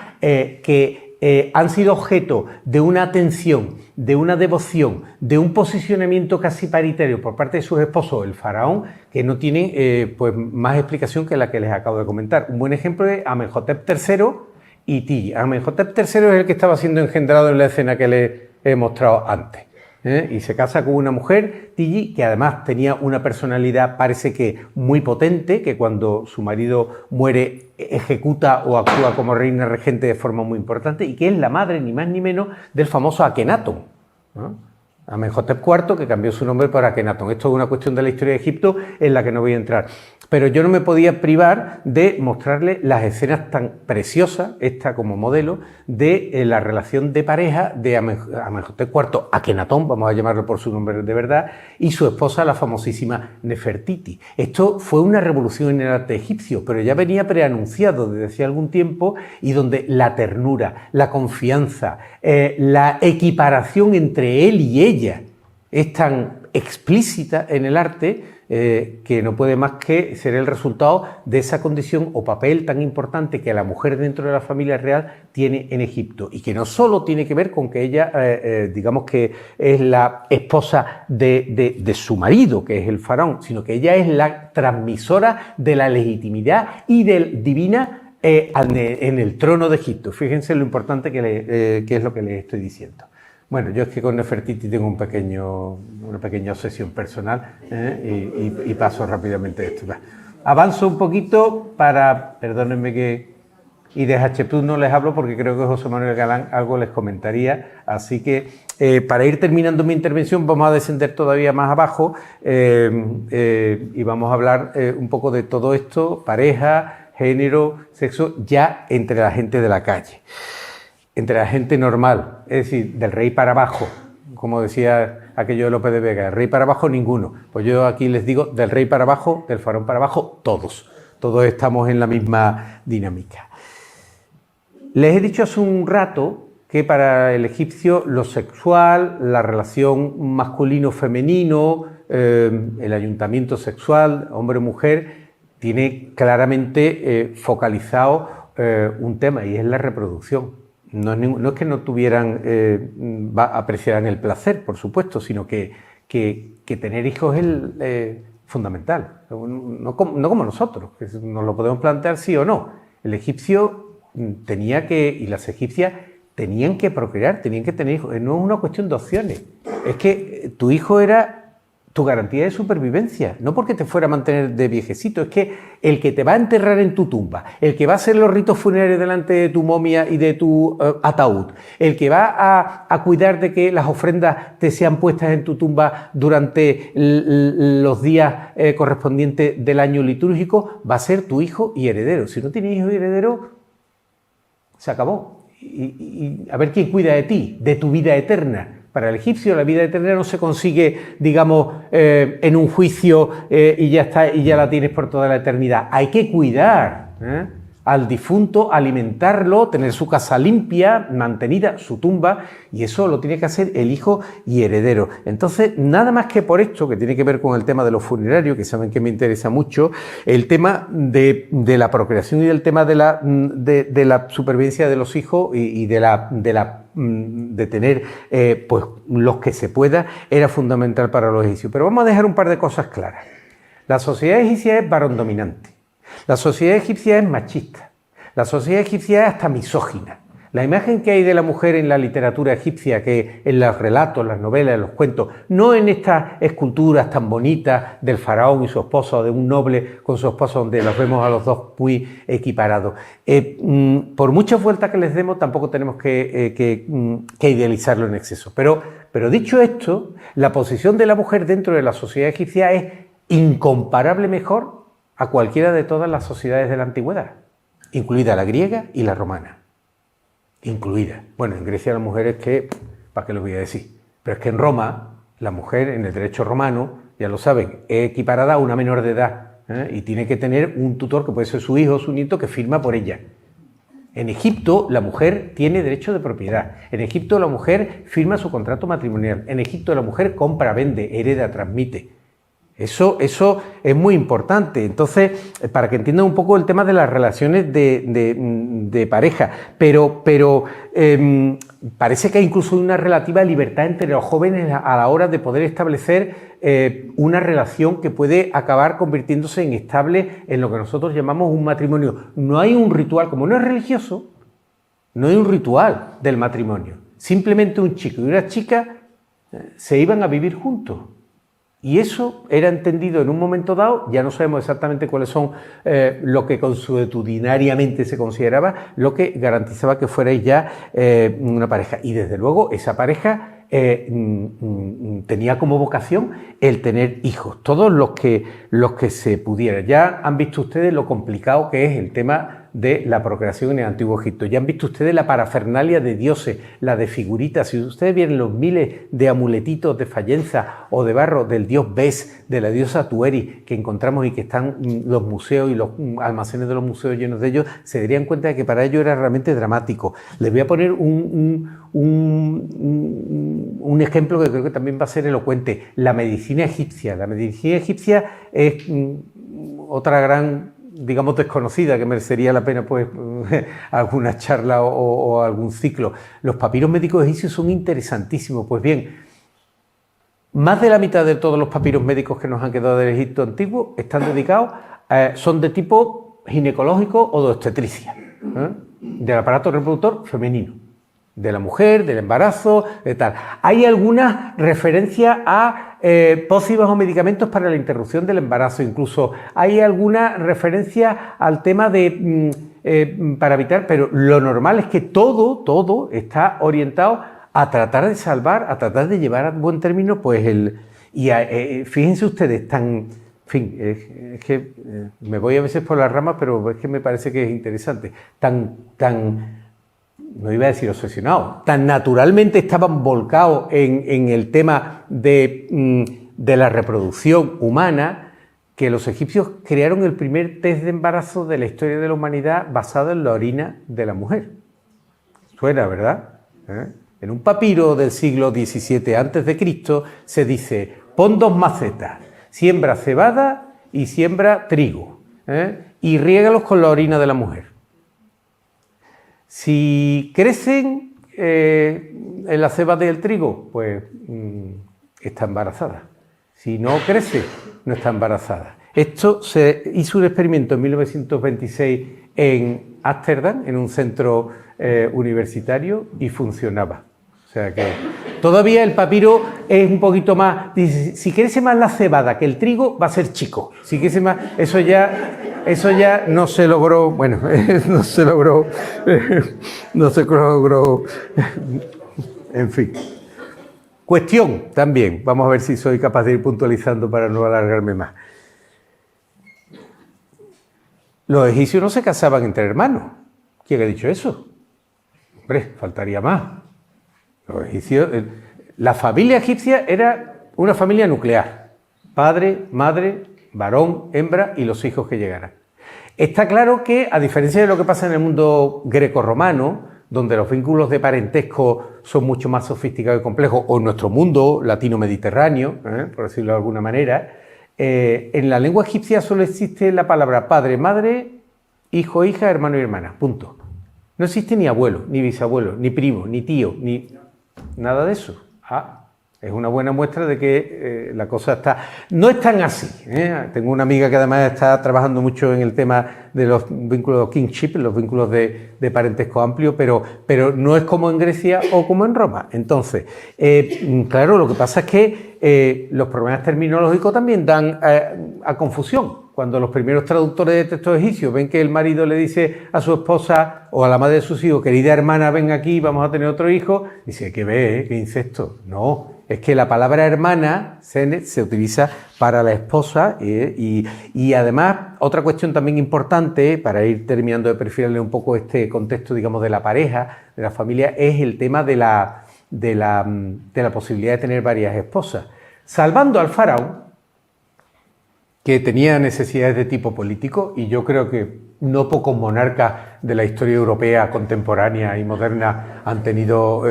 Speaker 1: han sido objeto de una atención, de una devoción, de un posicionamiento casi paritario por parte de sus esposos, el faraón, que no tienen pues más explicación que la que les acabo de comentar. Un buen ejemplo es Amenhotep III y Tigi. Amenhotep III es el que estaba siendo engendrado en la escena que les he mostrado antes. Y se casa con una mujer, Tigi, que además tenía una personalidad, parece que muy potente, que cuando su marido muere ejecuta o actúa como reina regente de forma muy importante, y que es la madre, ni más ni menos, del famoso Akenatón, Amenhotep IV, que cambió su nombre por Akenatón. Esto es una cuestión de la historia de Egipto en la que no voy a entrar. Pero yo no me podía privar de mostrarles las escenas tan preciosas, esta como modelo, de la relación de pareja de Amenhotep IV, Akenatón, vamos a llamarlo por su nombre de verdad, y su esposa, la famosísima Nefertiti. Esto fue una revolución en el arte egipcio, pero ya venía preanunciado desde hace algún tiempo, y donde la ternura, la confianza, la equiparación entre él y ella es tan explícita en el arte que no puede más que ser el resultado de esa condición o papel tan importante que la mujer dentro de la familia real tiene en Egipto, y que no solo tiene que ver con que ella, digamos que es la esposa de su marido, que es el faraón, sino que ella es la transmisora de la legitimidad y del divina en el trono de Egipto. Fíjense lo importante que es lo que les estoy diciendo. Bueno, yo es que con Nefertiti tengo una pequeña obsesión personal y paso rápidamente esto. Avanzo un poquito perdónenme que... Y de Hatshepsut no les hablo porque creo que José Manuel Galán algo les comentaría. Así que para ir terminando mi intervención vamos a descender todavía más abajo y vamos a hablar un poco de todo esto, pareja, género, sexo, ya entre la gente de la calle. Entre la gente normal, es decir, del rey para abajo, como decía aquello de Lope de Vega, del rey para abajo ninguno. Pues yo aquí les digo, del rey para abajo, del faraón para abajo, todos. Todos estamos en la misma dinámica. Les he dicho hace un rato que para el egipcio lo sexual, la relación masculino-femenino, el ayuntamiento sexual, hombre-mujer, tiene claramente focalizado un tema, y es la reproducción. No es que no apreciaran el placer, por supuesto, sino que tener hijos es fundamental. No como nosotros, que nos lo podemos plantear sí o no. El egipcio y las egipcias tenían que procrear, tenían que tener hijos. No es una cuestión de opciones. Es que tu hijo era tu garantía de supervivencia, no porque te fuera a mantener de viejecito, es que el que te va a enterrar en tu tumba, el que va a hacer los ritos funerarios delante de tu momia y de tu ataúd, el que va a cuidar de que las ofrendas te sean puestas en tu tumba durante los días correspondientes del año litúrgico, va a ser tu hijo y heredero. Si no tienes hijo y heredero, se acabó. a ver quién cuida de ti, de tu vida eterna. Para el egipcio la vida eterna no se consigue, digamos, en un juicio y ya está, y ya la tienes por toda la eternidad. Hay que cuidar al difunto, alimentarlo, tener su casa limpia, mantenida, su tumba, y eso lo tiene que hacer el hijo y heredero. Entonces, nada más que por esto, que tiene que ver con el tema de los funerarios, que saben que me interesa mucho, el tema de la procreación y el tema de la supervivencia de los hijos y de tener pues los que se pueda, era fundamental para los egipcios. Pero vamos a dejar un par de cosas claras. La sociedad egipcia es varón dominante. La sociedad egipcia es machista. La sociedad egipcia es hasta misógina. La imagen que hay de la mujer en la literatura egipcia, que en los relatos, las novelas, en los cuentos, no en estas esculturas tan bonitas del faraón y su esposa, o de un noble con su esposa, donde los vemos a los dos muy equiparados. Por muchas vueltas que les demos, tampoco tenemos que idealizarlo en exceso. Pero dicho esto, la posición de la mujer dentro de la sociedad egipcia es incomparable mejor a cualquiera de todas las sociedades de la antigüedad, incluida la griega y la romana. Incluida. Bueno, en Grecia la mujer es que, ¿para qué lo voy a decir? Pero es que en Roma, la mujer en el derecho romano, ya lo saben, es equiparada a una menor de edad, y tiene que tener un tutor, que puede ser su hijo o su nieto, que firma por ella. En Egipto la mujer tiene derecho de propiedad. En Egipto la mujer firma su contrato matrimonial. En Egipto la mujer compra, vende, hereda, transmite. Eso es muy importante. Entonces, para que entiendan un poco el tema de las relaciones de pareja, pero parece que hay incluso una relativa libertad entre los jóvenes a la hora de poder establecer una relación que puede acabar convirtiéndose en estable en lo que nosotros llamamos un matrimonio. No hay un ritual, como no es religioso, no hay un ritual del matrimonio. Simplemente un chico y una chica se iban a vivir juntos. Y eso era entendido en un momento dado, ya no sabemos exactamente cuáles son lo que consuetudinariamente se consideraba, lo que garantizaba que fuerais ya una pareja. Y desde luego esa pareja tenía como vocación el tener hijos, todos los que se pudieran. Ya han visto ustedes lo complicado que es el tema de la procreación en el Antiguo Egipto. Ya han visto ustedes la parafernalia de dioses, la de figuritas. Si ustedes vieron los miles de amuletitos de fayenza o de barro del dios Bes, de la diosa Tueri, que encontramos y que están los museos y los almacenes de los museos llenos de ellos, se darían cuenta de que para ellos era realmente dramático. Les voy a poner un ejemplo que creo que también va a ser elocuente. La medicina egipcia. La medicina egipcia es otra gran, digamos, desconocida, que merecería la pena pues alguna charla o algún ciclo. Los papiros médicos egipcios son interesantísimos. Pues bien, más de la mitad de todos los papiros médicos que nos han quedado del Egipto antiguo están dedicados, son de tipo ginecológico o de obstetricia, del aparato reproductor femenino, de la mujer, del embarazo, de tal. Hay algunas referencias a pócimas o medicamentos para la interrupción del embarazo, incluso hay alguna referencia al tema de para evitar, pero lo normal es que todo está orientado a tratar de salvar, a tratar de llevar a buen término, pues fíjense ustedes, en fin, es que me voy a veces por las ramas, pero es que me parece que es interesante, no iba a decir obsesionado, tan naturalmente estaban volcados en el tema de la reproducción humana, que los egipcios crearon el primer test de embarazo de la historia de la humanidad basado en la orina de la mujer. Suena, ¿verdad? En un papiro del siglo XVII a.C. se dice: pon 2 macetas, siembra cebada y siembra trigo, y riégalos con la orina de la mujer. Si crecen en la cebada y el trigo, pues está embarazada. Si no crece, no está embarazada. Esto se hizo un experimento en 1926 en Ámsterdam, en un centro universitario, y funcionaba. O sea que todavía el papiro es un poquito más. Dice, si crece más la cebada que el trigo, va a ser chico. Si crece más, eso ya no se logró. Bueno, no se logró. En fin. Cuestión también. Vamos a ver si soy capaz de ir puntualizando para no alargarme más. Los egipcios no se casaban entre hermanos. ¿Quién ha dicho eso? Hombre, faltaría más. Los egipcios, la familia egipcia era una familia nuclear. Padre, madre, varón, hembra y los hijos que llegaran. Está claro que, a diferencia de lo que pasa en el mundo grecorromano, donde los vínculos de parentesco son mucho más sofisticados y complejos, o en nuestro mundo latino-mediterráneo, por decirlo de alguna manera, en la lengua egipcia solo existe la palabra padre, madre, hijo, hija, hermano y hermana, punto. No existe ni abuelo, ni bisabuelo, ni primo, ni tío, ni nada de eso. Es una buena muestra de que la cosa está... No es tan así. Tengo una amiga que además está trabajando mucho en el tema de los vínculos kinship, los vínculos de parentesco amplio, pero no es como en Grecia o como en Roma. Entonces, claro, lo que pasa es que los problemas terminológicos también dan a confusión. Cuando los primeros traductores de textos egipcios ven que el marido le dice a su esposa o a la madre de sus hijos, querida hermana, ven aquí, vamos a tener otro hijo, dice, ¿qué ve? ¿Qué incesto? No, es que la palabra hermana, senet, se utiliza para la esposa y además, otra cuestión también importante, para ir terminando de perfilarle un poco este contexto, digamos, de la pareja, de la familia, es el tema de la posibilidad de tener varias esposas. Salvando al faraón, que tenía necesidades de tipo político, y yo creo que no pocos monarcas de la historia europea contemporánea y moderna han tenido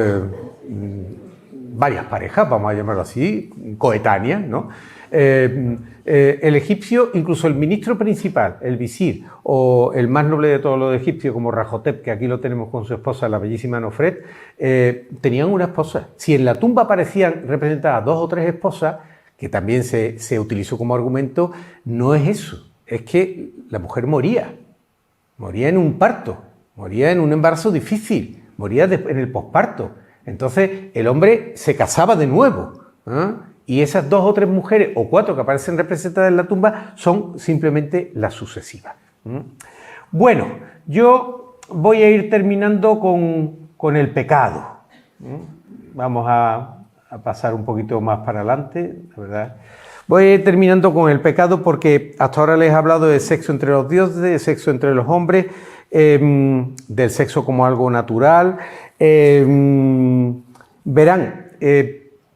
Speaker 1: varias parejas, vamos a llamarlo así, coetáneas, ¿no? El egipcio, incluso el ministro principal, el visir, o el más noble de todos los egipcios, como Rajotep, que aquí lo tenemos con su esposa, la bellísima Nofret, tenían una esposa. Si en la tumba aparecían representadas 2 o 3 esposas, que también se utilizó como argumento, no es eso, es que la mujer moría en un parto, moría en un embarazo difícil, moría en el posparto. Entonces el hombre se casaba de nuevo, y esas 2 o 3 mujeres o 4 que aparecen representadas en la tumba son simplemente las sucesivas. Bueno, yo voy a ir terminando con el pecado. Vamos a pasar un poquito más para adelante, la verdad. Voy a ir terminando con el pecado porque hasta ahora les he hablado de sexo entre los dioses, de sexo entre los hombres, del sexo como algo natural. Verán,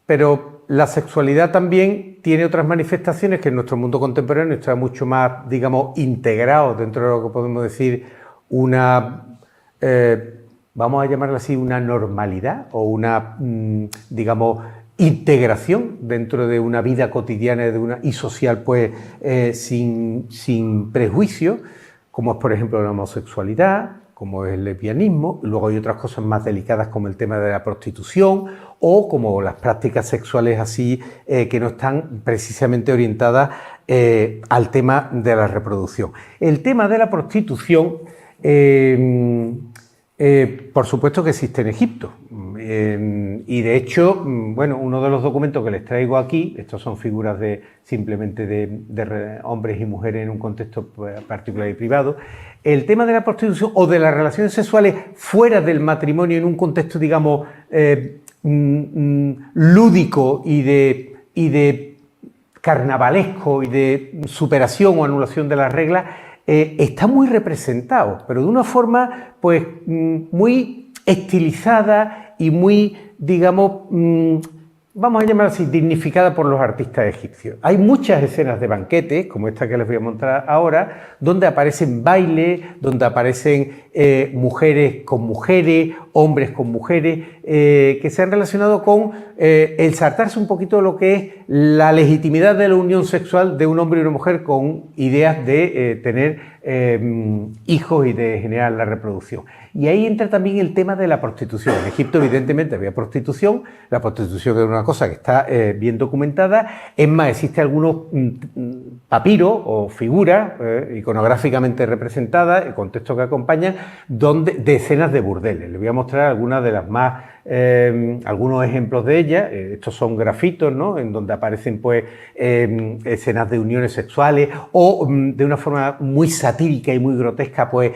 Speaker 1: pero la sexualidad también tiene otras manifestaciones que en nuestro mundo contemporáneo está mucho más, digamos, integrado dentro de lo que podemos decir una... vamos a llamarla así, una normalidad o una, digamos, integración dentro de una vida cotidiana y social, pues, sin prejuicio, como es, por ejemplo, la homosexualidad, como es el lesbianismo. Luego hay otras cosas más delicadas como el tema de la prostitución o como las prácticas sexuales así que no están precisamente orientadas al tema de la reproducción. El tema de la prostitución... por supuesto que existe en Egipto y de hecho, bueno, uno de los documentos que les traigo aquí, estos son figuras simplemente de hombres y mujeres en un contexto particular y privado, el tema de la prostitución o de las relaciones sexuales fuera del matrimonio en un contexto, digamos, lúdico y de carnavalesco y de superación o anulación de las reglas, está muy representado, pero de una forma pues muy estilizada y muy, digamos, vamos a llamar así, dignificada por los artistas egipcios. Hay muchas escenas de banquetes, como esta que les voy a mostrar ahora, donde aparecen bailes, donde aparecen mujeres con mujeres, hombres con mujeres, que se han relacionado con el saltarse un poquito lo que es la legitimidad de la unión sexual de un hombre y una mujer con ideas de tener hijos y de generar la reproducción. Y ahí entra también el tema de la prostitución. En Egipto, evidentemente, había prostitución. La prostitución es una cosa que está bien documentada. Es más, existe algunos papiros o figuras iconográficamente representadas, el contexto que acompañan, de escenas de burdeles. Les voy a mostrar algunas de las más, algunos ejemplos de ellas. Estos son grafitos, ¿no?, en donde aparecen pues escenas de uniones sexuales o de una forma muy satírica y muy grotesca, pues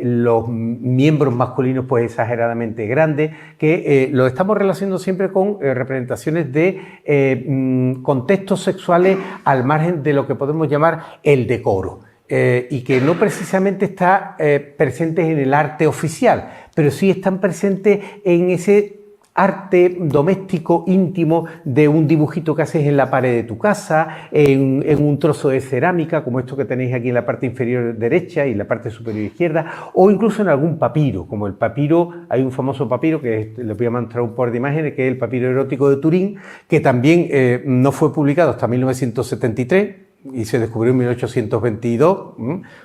Speaker 1: los miembros masculinos pues exageradamente grandes, que lo estamos relacionando siempre con representaciones de contextos sexuales al margen de lo que podemos llamar el decoro. y que no precisamente está presentes en el arte oficial, pero sí están presentes en ese arte doméstico íntimo de un dibujito que haces en la pared de tu casa, en un trozo de cerámica, como esto que tenéis aquí en la parte inferior derecha y la parte superior izquierda, o incluso en algún papiro, como el papiro, hay un famoso papiro que les voy a mostrar un par de imágenes, que es el papiro erótico de Turín, que también no fue publicado hasta 1973, y se descubrió en 1822,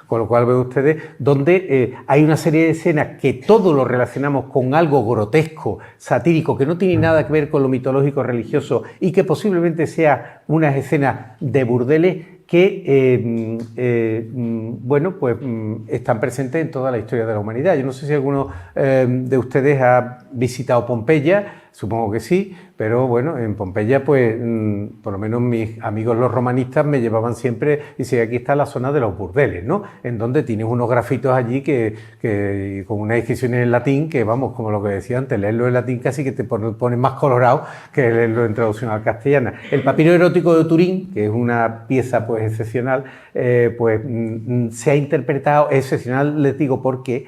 Speaker 1: con lo cual ven ustedes, donde hay una serie de escenas que todos lo relacionamos con algo grotesco, satírico, que no tiene nada que ver con lo mitológico religioso y que posiblemente sea unas escenas de burdeles que, bueno, pues están presentes en toda la historia de la humanidad. Yo no sé si alguno de ustedes ha visitado Pompeya, supongo que sí, pero bueno, en Pompeya, pues, por lo menos mis amigos los romanistas me llevaban siempre, y si aquí está la zona de los burdeles, ¿no? En donde tienes unos grafitos allí que con unas inscripciones en latín, que vamos, como lo que decía antes, leerlo en latín casi que te pone más colorado que leerlo en traducción al castellano. El papiro erótico de Turín, que es una pieza pues excepcional, pues se ha interpretado, excepcional les digo porque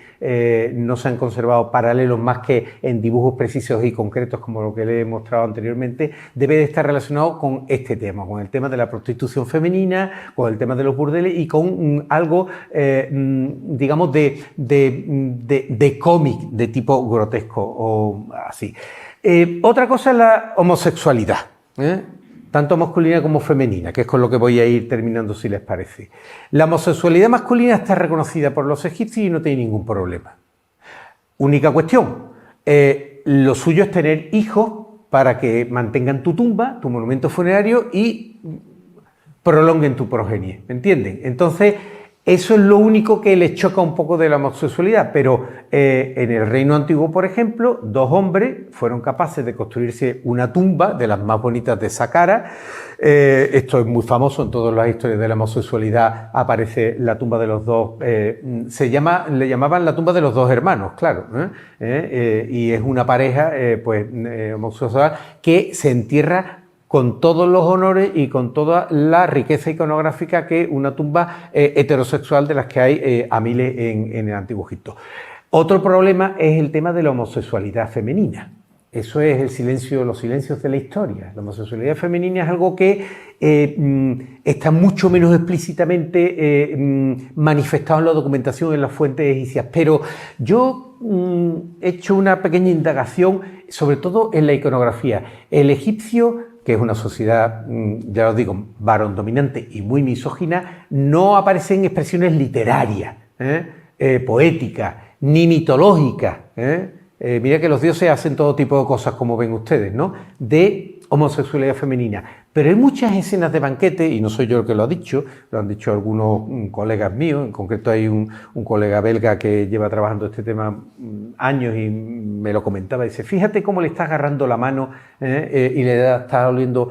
Speaker 1: no se han conservado paralelos más que en dibujos precisos y concretos como lo que le he mostrado anteriormente, debe de estar relacionado con este tema, con el tema de la prostitución femenina, con el tema de los burdeles y con algo, digamos, de cómic de tipo grotesco o así. Otra cosa es la homosexualidad, tanto masculina como femenina, que es con lo que voy a ir terminando si les parece. La homosexualidad masculina está reconocida por los egipcios y no tiene ningún problema. Única cuestión, lo suyo es tener hijos para que mantengan tu tumba, tu monumento funerario y prolonguen tu progenie, ¿me entienden? Entonces, eso es lo único que les choca un poco de la homosexualidad, pero en el reino antiguo, por ejemplo, dos hombres fueron capaces de construirse una tumba de las más bonitas de Saqqara. Esto es muy famoso, en todas las historias de la homosexualidad aparece la tumba de los dos, le llamaban la tumba de los dos hermanos, claro, y es una pareja homosexual que se entierra con todos los honores y con toda la riqueza iconográfica que una tumba heterosexual de las que hay a miles en el Antiguo Egipto. Otro problema es el tema de la homosexualidad femenina. Eso es los silencios de la historia. La homosexualidad femenina es algo que está mucho menos explícitamente manifestado en la documentación, en las fuentes egipcias. Pero yo he hecho una pequeña indagación, sobre todo en la iconografía. El egipcio, que es una sociedad, ya os digo, varón dominante y muy misógina, no aparecen expresiones literarias, poéticas, ni mitológicas. Mira que los dioses hacen todo tipo de cosas, como ven ustedes, ¿no? De homosexualidad femenina. Pero hay muchas escenas de banquete, y no soy yo el que lo ha dicho, lo han dicho algunos colegas míos, en concreto hay un colega belga que lleva trabajando este tema años y me lo comentaba, dice, fíjate cómo le está agarrando la mano y le está oliendo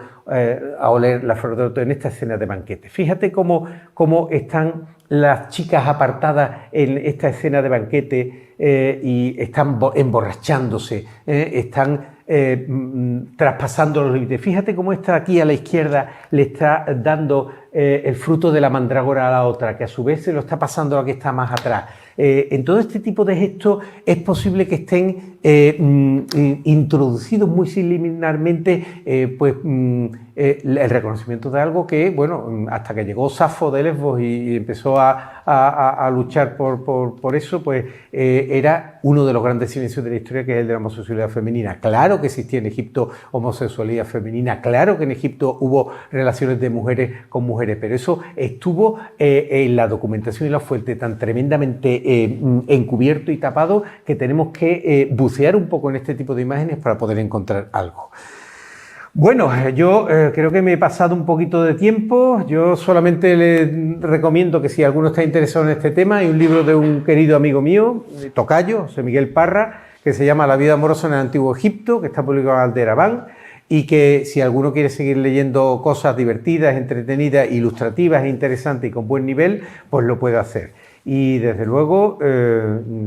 Speaker 1: a oler la flor de loto en esta escena de banquete. Fíjate cómo están las chicas apartadas en esta escena de banquete y están emborrachándose, están traspasando los límites. Fíjate cómo esta aquí a la izquierda le está dando el fruto de la mandrágora a la otra, que a su vez se lo está pasando a la que está más atrás. En todo este tipo de gestos es posible que estén introducidos muy subliminalmente el reconocimiento de algo que, bueno, hasta que llegó Safo de Lesbos y empezó a luchar por eso, pues era uno de los grandes silencios de la historia, que es el de la homosexualidad femenina. Claro que existía en Egipto homosexualidad femenina, claro que en Egipto hubo relaciones de mujeres con mujeres, pero eso estuvo en la documentación y la fuente tan tremendamente encubierto y tapado que tenemos que bucear un poco en este tipo de imágenes para poder encontrar algo. Bueno, yo creo que me he pasado un poquito de tiempo. Yo solamente les recomiendo que si alguno está interesado en este tema, hay un libro de un querido amigo mío, tocayo, José Miguel Parra, que se llama La vida amorosa en el Antiguo Egipto, que está publicado en Alderaván, y que si alguno quiere seguir leyendo cosas divertidas, entretenidas, ilustrativas e interesantes y con buen nivel, pues lo puede hacer. Y desde luego,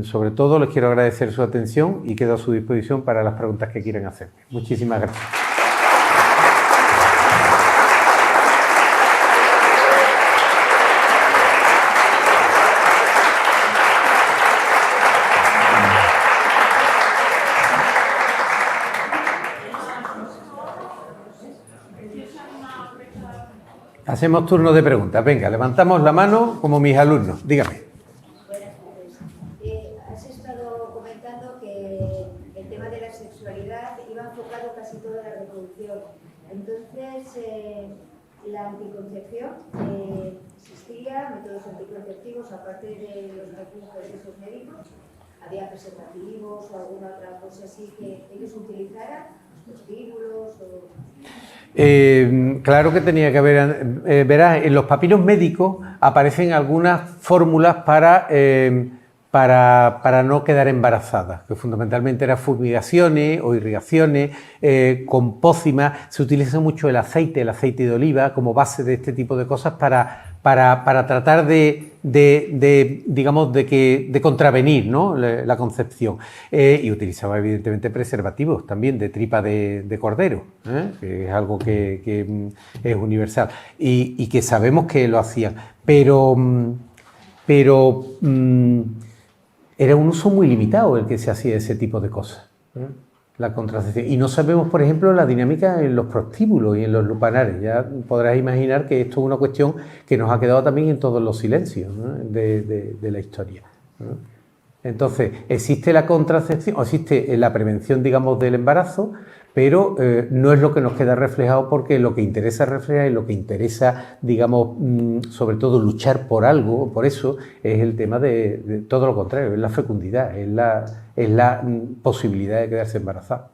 Speaker 1: sobre todo, les quiero agradecer su atención y quedo a su disposición para las preguntas que quieran hacer. Muchísimas gracias. Hacemos turno de preguntas. Venga, levantamos la mano como mis alumnos. Dígame.
Speaker 2: Buenas tardes. Has estado comentando que el tema de la sexualidad iba enfocado casi toda la reproducción. Entonces, la anticoncepción, ¿existía métodos anticonceptivos aparte de los recursos esos médicos? ¿Había preservativos o alguna otra cosa así que ellos utilizaran? ¿Prostíbulos o...?
Speaker 1: Claro que tenía que haber, verás, en los papiros médicos aparecen algunas fórmulas para no quedar embarazadas, que fundamentalmente eran fumigaciones o irrigaciones, con pócimas. Se utiliza mucho el aceite de oliva como base de este tipo de cosas para tratar de contravenir, ¿no?, la concepción. Y utilizaba evidentemente preservativos también de tripa de cordero, que es algo que es universal y que sabemos que lo hacían, pero era un uso muy limitado el que se hacía ese tipo de cosas, la contracepción. Y no sabemos, por ejemplo, la dinámica en los prostíbulos y en los lupanares. Ya podrás imaginar que esto es una cuestión que nos ha quedado también en todos los silencios, ¿no?, de la historia, ¿no? Entonces, existe la contracepción, o existe la prevención, digamos, del embarazo, pero no es lo que nos queda reflejado, porque lo que interesa reflejar y lo que interesa, digamos, sobre todo luchar por algo, por eso, es el tema de todo lo contrario, es la fecundidad, es la posibilidad de quedarse embarazada.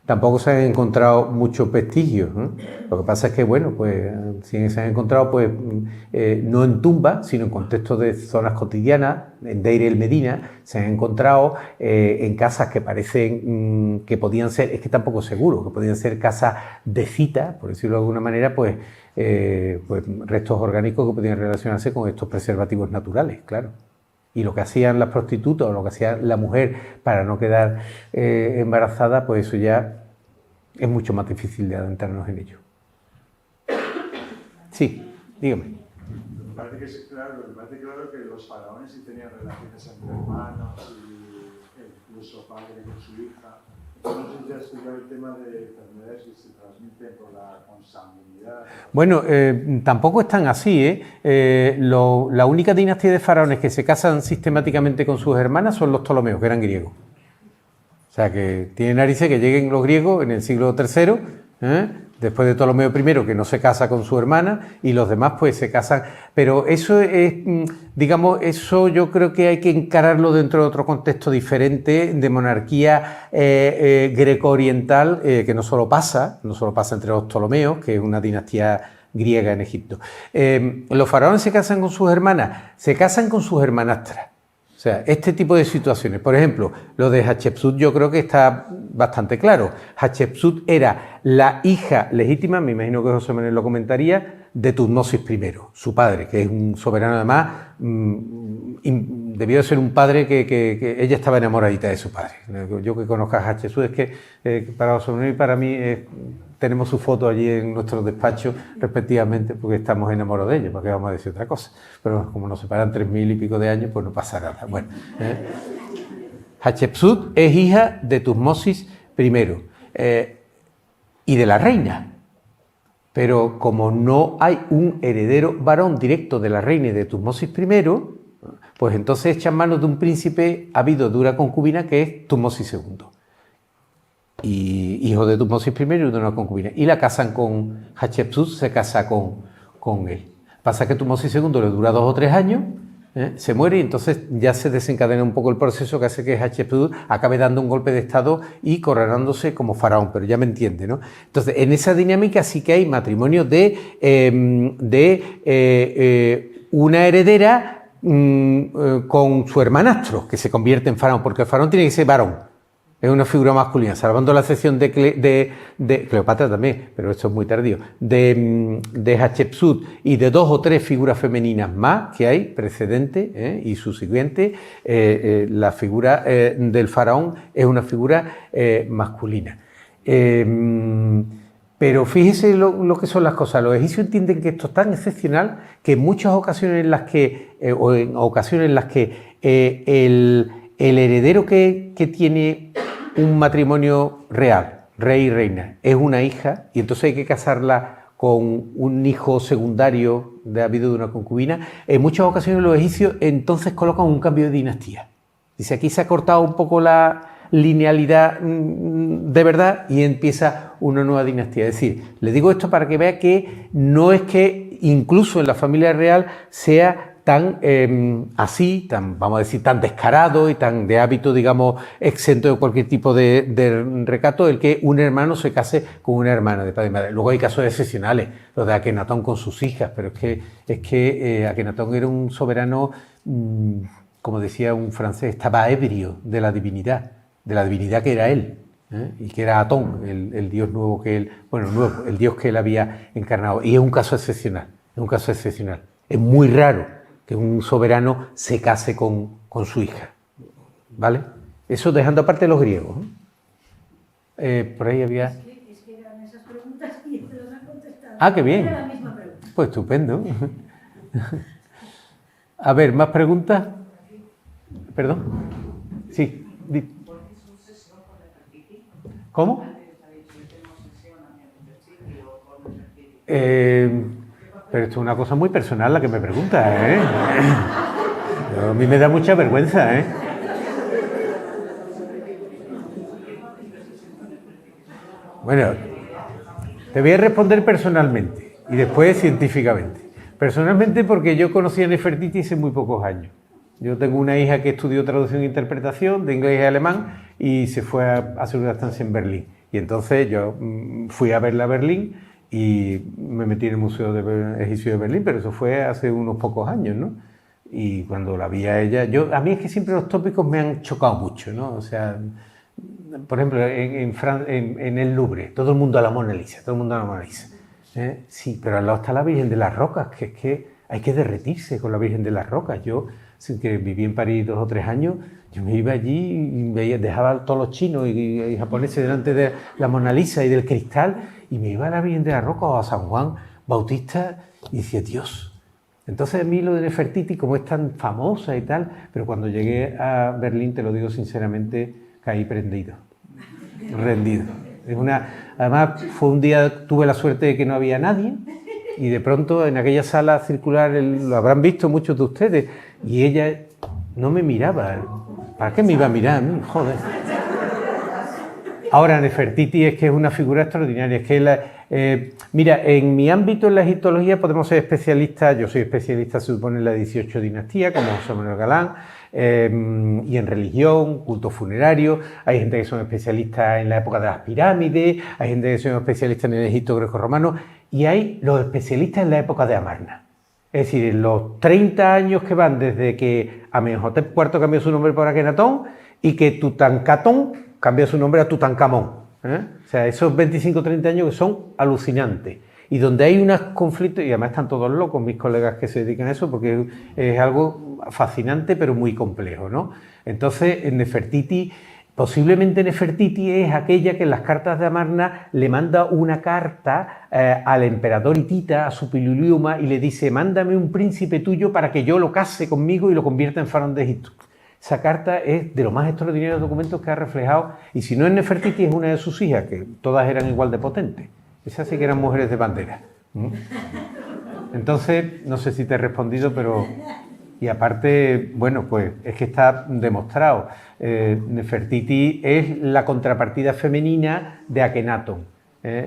Speaker 1: Tampoco se han encontrado muchos vestigios, ¿no? Lo que pasa es que, bueno, pues si se han encontrado, pues no en tumbas, sino en contextos de zonas cotidianas. En Deir el Medina se han encontrado en casas que parecen que podían ser, es que tampoco es seguro, que podían ser casas de cita, por decirlo de alguna manera, pues restos orgánicos que podían relacionarse con estos preservativos naturales, claro. Y lo que hacían las prostitutas o lo que hacía la mujer para no quedar embarazada, pues eso ya es mucho más difícil de adentrarnos en ello. Sí, dígame.
Speaker 3: Me parece claro que los faraones sí tenían relaciones entre hermanos y incluso padre con su hija. No sé si has estudiado el tema de enfermedades que se transmiten por la consanguinidad.
Speaker 1: Bueno, tampoco es tan así, ¿eh? La única dinastía de faraones que se casan sistemáticamente con sus hermanas son los Ptolomeos, que eran griegos. O sea, que tiene narices que lleguen los griegos en el siglo III, después de Ptolomeo I, que no se casa con su hermana, y los demás pues se casan. Pero eso es, digamos, eso yo creo que hay que encararlo dentro de otro contexto diferente de monarquía greco-oriental, que no solo pasa entre los Ptolomeos, que es una dinastía griega en Egipto. Los faraones se casan con sus hermanas, se casan con sus hermanastras. O sea, este tipo de situaciones, por ejemplo, lo de Hatshepsut yo creo que está bastante claro. Hatshepsut era la hija legítima, me imagino que José Manuel lo comentaría, de Tutmosis I, su padre, que es un soberano además, debió de ser un padre que ella estaba enamoradita de su padre. Yo que conozco a Hatshepsut, es que para José Manuel y para mí tenemos su foto allí en nuestro despacho, respectivamente, porque estamos enamorados de ella, ¿para qué vamos a decir otra cosa? Pero como nos separan 3000 y pico de años, pues no pasa nada. Bueno, Hatshepsut es hija de Tutmosis I y de la reina, pero como no hay un heredero varón directo de la reina y de Tutmosis I, pues entonces echan manos de un príncipe habido de una concubina que es Tutmosis II. Y hijo de Tutmosis I y de una concubina. Y la casan con Hatshepsut, se casa con él. Pasa que Tutmosis II le dura 2 o 3 años, se muere y entonces ya se desencadena un poco el proceso que hace que Hatshepsut acabe dando un golpe de estado y coronándose como faraón, pero ya me entiende, ¿no? Entonces, en esa dinámica sí que hay matrimonio de una heredera con su hermanastro, que se convierte en faraón, porque el faraón tiene que ser varón. Es una figura masculina, salvando la excepción de Cleopatra también, pero esto es muy tardío, de Hatshepsut y de 2 o 3 figuras femeninas más que hay, precedente y subsiguiente. La figura del faraón es una figura masculina. Pero fíjese lo que son las cosas. Los egipcios entienden que esto es tan excepcional que en muchas ocasiones en las que, el heredero que tiene un matrimonio real, rey y reina, es una hija, y entonces hay que casarla con un hijo secundario de habido de una concubina, en muchas ocasiones los egipcios entonces colocan un cambio de dinastía. Dice, aquí se ha cortado un poco la linealidad de verdad y empieza una nueva dinastía. Es decir, le digo esto para que vea que no es que incluso en la familia real sea tan así, tan, vamos a decir, tan descarado y tan de hábito, digamos, exento de cualquier tipo de recato, el que un hermano se case con una hermana de padre y madre. Luego hay casos excepcionales, los de Akenatón con sus hijas, pero es que Akenatón era un soberano, como decía un francés, estaba ebrio de la divinidad que era él, y que era Atón, el dios nuevo que él, bueno, nuevo, el dios que él había encarnado. Y es un caso excepcional, Es muy raro que un soberano se case con su hija, ¿vale? Eso dejando aparte los griegos. Por ahí había...
Speaker 4: Es que eran esas preguntas y te las han contestado.
Speaker 1: Ah, qué bien.
Speaker 4: Era la misma pregunta.
Speaker 1: Pues estupendo. A ver, ¿más preguntas? ¿Perdón? Sí. ¿Cómo? Pero esto es una cosa muy personal la que me pregunta, ¿eh? A mí me da mucha vergüenza, ¿eh? Bueno, te voy a responder personalmente y después científicamente. Personalmente porque yo conocí a Nefertiti hace muy pocos años. Yo tengo una hija que estudió traducción e interpretación de inglés y alemán y se fue a hacer una estancia en Berlín. Y entonces yo fui a verla a Berlín y me metí en el Museo Egipcio de Berlín, pero eso fue hace unos pocos años, ¿no? Y cuando la vi a ella, a mí es que siempre los tópicos me han chocado mucho, ¿no? O sea, por ejemplo, en el Louvre, todo el mundo a la Mona Lisa, Sí, pero al lado está la Virgen de las Rocas, que es que hay que derretirse con la Virgen de las Rocas. Yo, sin que viví en París 2 o 3 años, yo me iba allí y dejaba a todos los chinos y japoneses delante de la Mona Lisa y del cristal y me iba a la Virgen de la Roca o a San Juan Bautista y decía, Dios. Entonces a mí lo de Nefertiti, como es tan famosa y tal, pero cuando llegué a Berlín, te lo digo sinceramente, caí rendido. Además, fue un día, tuve la suerte de que no había nadie y de pronto en aquella sala circular, lo habrán visto muchos de ustedes, y ella no me miraba. ¿Para qué me iba a mirar a mí? Joder. Ahora, Nefertiti es que es una figura extraordinaria. Es que mira, en mi ámbito en la egiptología podemos ser especialistas. Yo soy especialista, se supone, en la 18 dinastía, como José Manuel Galán, y en religión, culto funerario. Hay gente que son especialistas en la época de las pirámides, hay gente que son especialistas en el Egipto grecorromano, y hay los especialistas en la época de Amarna. Es decir, en los 30 años que van desde que Amenhotep IV cambió su nombre por Akenatón y que Tutankamón cambió su nombre a Tutankamón. O sea, esos 25 o 30 años que son alucinantes. Y donde hay unos conflictos, y además están todos locos mis colegas que se dedican a eso, porque es algo fascinante pero muy complejo, ¿no? Entonces, en Nefertiti, posiblemente Nefertiti es aquella que en las cartas de Amarna le manda una carta al emperador hitita, a Suppiluliuma, y le dice, mándame un príncipe tuyo para que yo lo case conmigo y lo convierta en faraón de Egipto. Esa carta es de los más extraordinarios documentos que ha reflejado, y si no es Nefertiti, es una de sus hijas, que todas eran igual de potentes. Esas sí que eran mujeres de bandera. Entonces, no sé si te he respondido, pero... Y aparte, bueno, pues es que está demostrado. Nefertiti es la contrapartida femenina de Akenatón.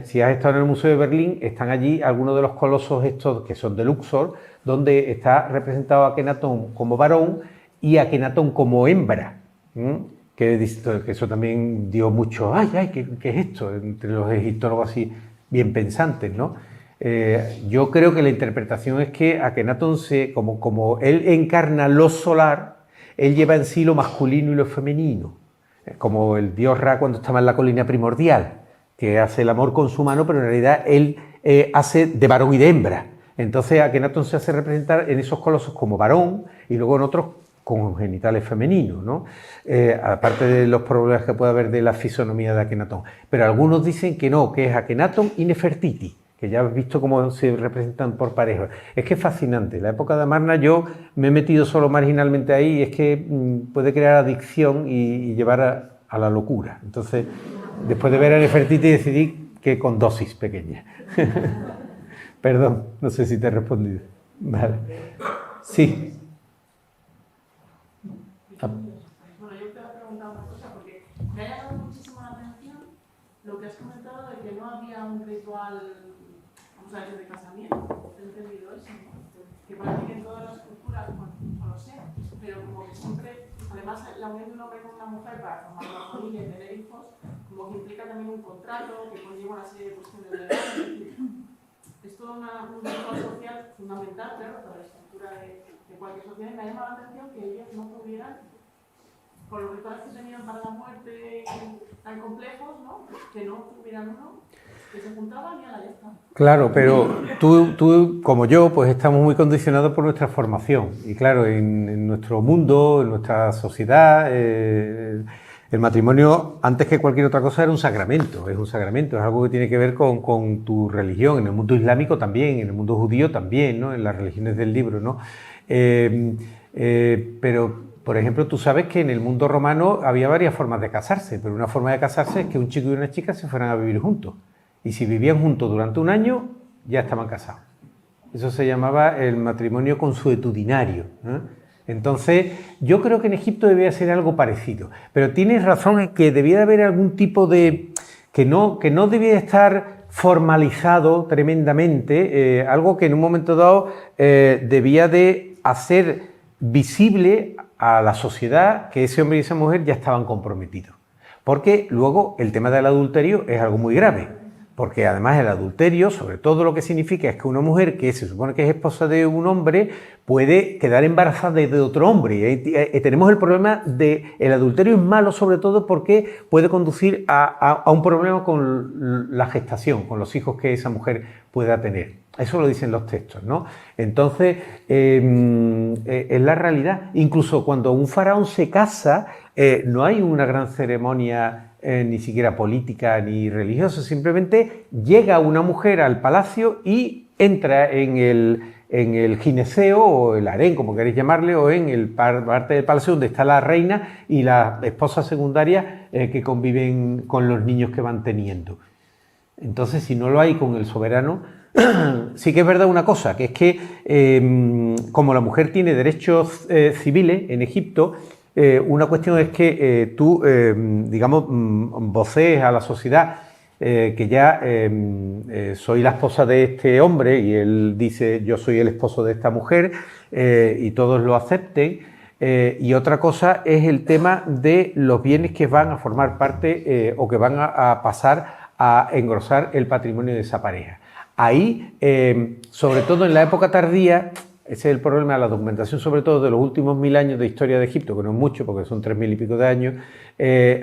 Speaker 1: Si has estado en el Museo de Berlín, están allí algunos de los colosos estos que son de Luxor, donde está representado Akenatón como varón y Akenatón como hembra. Que eso también dio mucho, ¿qué es esto? Entre los egiptólogos así bien pensantes, ¿no? Yo creo que la interpretación es que Akenatón, como él encarna lo solar, él lleva en sí lo masculino y lo femenino, como el dios Ra cuando estaba en la colina primordial, que hace el amor con su mano, pero en realidad él hace de varón y de hembra. Entonces Akenatón se hace representar en esos colosos como varón y luego en otros con genitales femeninos, ¿no? Aparte de los problemas que puede haber de la fisonomía de Akenatón. Pero algunos dicen que no, que es Akenatón y Nefertiti, que ya has visto cómo se representan por parejas. Es que es fascinante. La época de Amarna yo me he metido solo marginalmente ahí y es que puede crear adicción y llevar a la locura. Entonces, después de ver a Nefertiti decidí que con dosis pequeñas. Perdón, no sé si te he respondido. Vale. Sí.
Speaker 5: Bueno, yo te voy a preguntar una cosa porque me ha llamado muchísimo la atención lo que has comentado de que no había un ritual, vamos a decir, de casamiento. He entendido eso, ¿no? Que parece que en todas las culturas, bueno, no lo sé, pero como que siempre, además la unión de un hombre con una mujer para formar una familia y tener hijos, como que implica también un contrato que conlleva una serie de cuestiones legales. Es todo un ritual social fundamental, claro, para la estructura de cualquier sociedad. Y me ha llamado la atención que ellos no pudieran, con los rituales que tenían para la muerte tan complejos, ¿no? Que no tuvieran uno, que se juntaban y a la ya está.
Speaker 1: Claro, pero tú como yo, pues estamos muy condicionados por nuestra formación. Y claro, en nuestro mundo, en nuestra sociedad, el matrimonio, antes que cualquier otra cosa, era un sacramento. Es un sacramento, es algo que tiene que ver con tu religión. En el mundo islámico también, en el mundo judío también, ¿no? En las religiones del libro, ¿no? Pero, por ejemplo, tú sabes que en el mundo romano había varias formas de casarse, pero una forma de casarse es que un chico y una chica se fueran a vivir juntos. Y si vivían juntos durante un año, ya estaban casados. Eso se llamaba el matrimonio consuetudinario, ¿eh? Entonces, yo creo que en Egipto debía ser algo parecido. Pero tienes razón en que debía de haber algún tipo de... que no debía estar formalizado tremendamente, algo que en un momento dado debía de hacer visible a la sociedad que ese hombre y esa mujer ya estaban comprometidos. Porque luego el tema del adulterio es algo muy grave. Porque además el adulterio, sobre todo lo que significa es que una mujer que se supone que es esposa de un hombre puede quedar embarazada de otro hombre. Tenemos el problema de el adulterio es malo sobre todo porque puede conducir a un problema con la gestación, con los hijos que esa mujer pueda tener. Eso lo dicen los textos, ¿no? Entonces, es la realidad. Incluso cuando un faraón se casa, no hay una gran ceremonia ni siquiera política ni religiosa, simplemente llega una mujer al palacio y entra en el gineceo o el harén, como queréis llamarle, o en el parte del palacio donde está la reina y la esposa secundaria que conviven con los niños que van teniendo. Entonces, si no lo hay con el soberano, sí que es verdad una cosa, que es que como la mujer tiene derechos civiles en Egipto, una cuestión es que tú, digamos, vocees a la sociedad que ya soy la esposa de este hombre y él dice yo soy el esposo de esta mujer y todos lo acepten. Y otra cosa es el tema de los bienes que van a formar parte o que van a pasar a engrosar el patrimonio de esa pareja. Ahí, sobre todo en la época tardía, ese es el problema de la documentación, sobre todo de los últimos 1000 años de historia de Egipto, que no es mucho porque son 3000 y pico de años,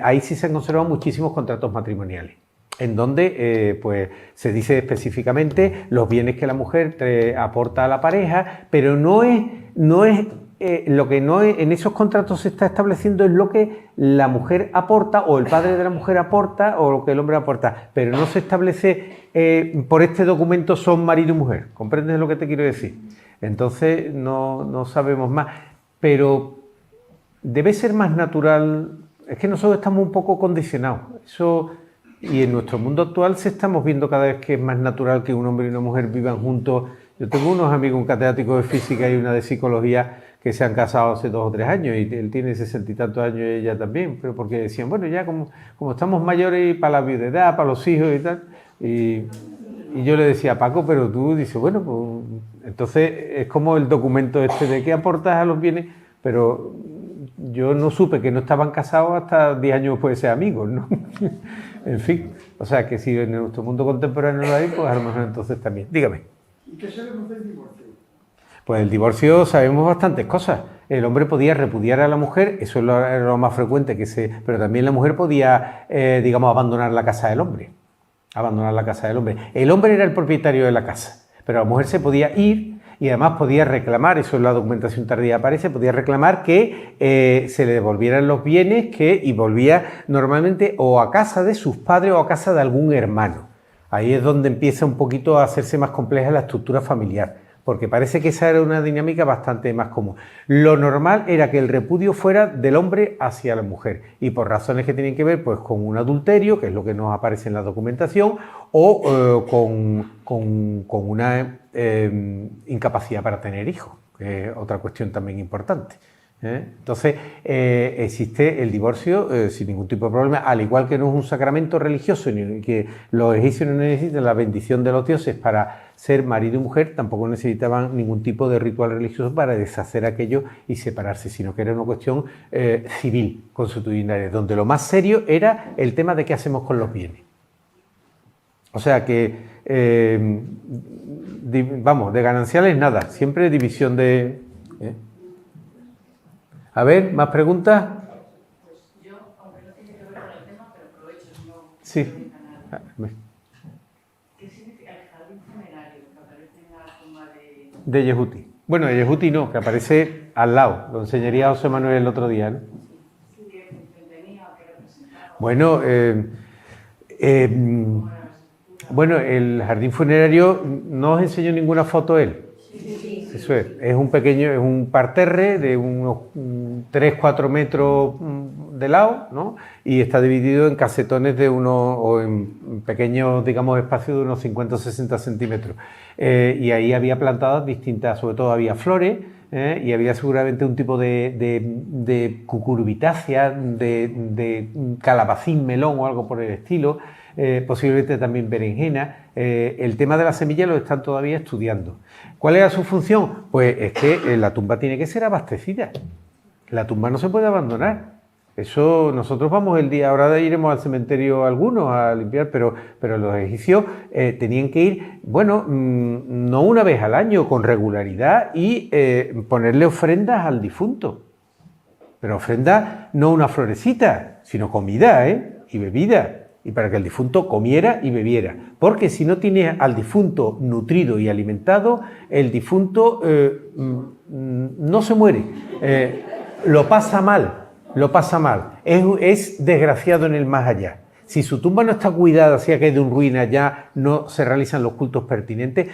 Speaker 1: ahí sí se han conservado muchísimos contratos matrimoniales, en donde pues se dice específicamente los bienes que la mujer aporta a la pareja, pero no es lo que no es, en esos contratos se está estableciendo es lo que la mujer aporta o el padre de la mujer aporta o lo que el hombre aporta, pero no se establece por este documento son marido y mujer. ¿Comprendes lo que te quiero decir? Entonces no sabemos más, pero debe ser más natural. Es que nosotros estamos un poco condicionados. Eso, y en nuestro mundo actual se estamos viendo cada vez que es más natural que un hombre y una mujer vivan juntos. Yo tengo unos amigos, un catedrático de física y una de psicología, que se han casado hace 2 o 3 años y él tiene 60 y tantos años y ella también, pero porque decían, bueno, ya como estamos mayores para la viudedad, para los hijos y tal, y yo le decía a Paco, pero tú dices, bueno, pues entonces es como el documento este de qué aportas a los bienes, pero yo no supe que no estaban casados hasta 10 años después de ser amigos, ¿no? En fin, o sea que si en nuestro mundo contemporáneo lo hay, pues a lo mejor entonces también. Dígame.
Speaker 3: ¿Y qué sabemos del divorcio?
Speaker 1: Pues el divorcio sabemos bastantes cosas. El hombre podía repudiar a la mujer, eso era lo más frecuente, pero también la mujer podía, digamos, abandonar la casa del hombre. Abandonar la casa del hombre. El hombre era el propietario de la casa, pero la mujer se podía ir y además podía reclamar, eso en la documentación tardía aparece, podía reclamar que se le devolvieran los bienes y volvía normalmente o a casa de sus padres o a casa de algún hermano. Ahí es donde empieza un poquito a hacerse más compleja la estructura familiar. porque parece que esa era una dinámica bastante más común. Lo normal era que el repudio fuera del hombre hacia la mujer, y por razones que tienen que ver pues, con un adulterio, que es lo que nos aparece en la documentación, o con una incapacidad para tener hijos, que es otra cuestión también importante. Entonces, existe el divorcio sin ningún tipo de problema, al igual que no es un sacramento religioso, ni que los egipcios no necesitan la bendición de los dioses para ser marido y mujer, tampoco necesitaban ningún tipo de ritual religioso para deshacer aquello y separarse, sino que era una cuestión civil, consuetudinaria, donde lo más serio era el tema de qué hacemos con los bienes. O sea que, vamos, de gananciales nada, siempre división de... A ver, ¿más preguntas?
Speaker 6: Pues yo, aunque no tiene que ver con el tema, pero aprovecho, no
Speaker 1: Sí.
Speaker 6: ¿Qué significa el jardín funerario que aparece en la tumba
Speaker 1: De Yehuti. Bueno, de Yehuti no, que aparece al lado. Lo enseñaría José Manuel el otro día, ¿no?
Speaker 6: ¿Qué función tenía o qué representaba?
Speaker 1: Bueno, bueno, el jardín funerario no os enseñó ninguna foto él. Eso es un pequeño, es un parterre de unos 3-4 metros de lado, ¿no? Y está dividido en casetones de unos, o en pequeños, digamos, espacios de unos 50 o 60 centímetros. Y ahí había plantadas distintas, sobre todo había flores, y había seguramente un tipo de cucurbitácea, de calabacín, melón o algo por el estilo, posiblemente también berenjena. El tema de la semilla lo están todavía estudiando. ¿Cuál era su función? Pues es que la tumba tiene que ser abastecida. La tumba no se puede abandonar. Eso, nosotros vamos el día, ahora iremos al cementerio algunos a limpiar, pero los egipcios tenían que ir, bueno, no una vez al año, con regularidad, y ponerle ofrendas al difunto. Pero ofrendas no una florecita, sino comida, y bebida. Y para que el difunto comiera y bebiera. Porque si no tienes al difunto nutrido y alimentado, el difunto no se muere. Lo pasa mal, lo pasa mal. Es desgraciado en el más allá. Si su tumba no está cuidada, si ha caído en ruina, ya no se realizan los cultos pertinentes,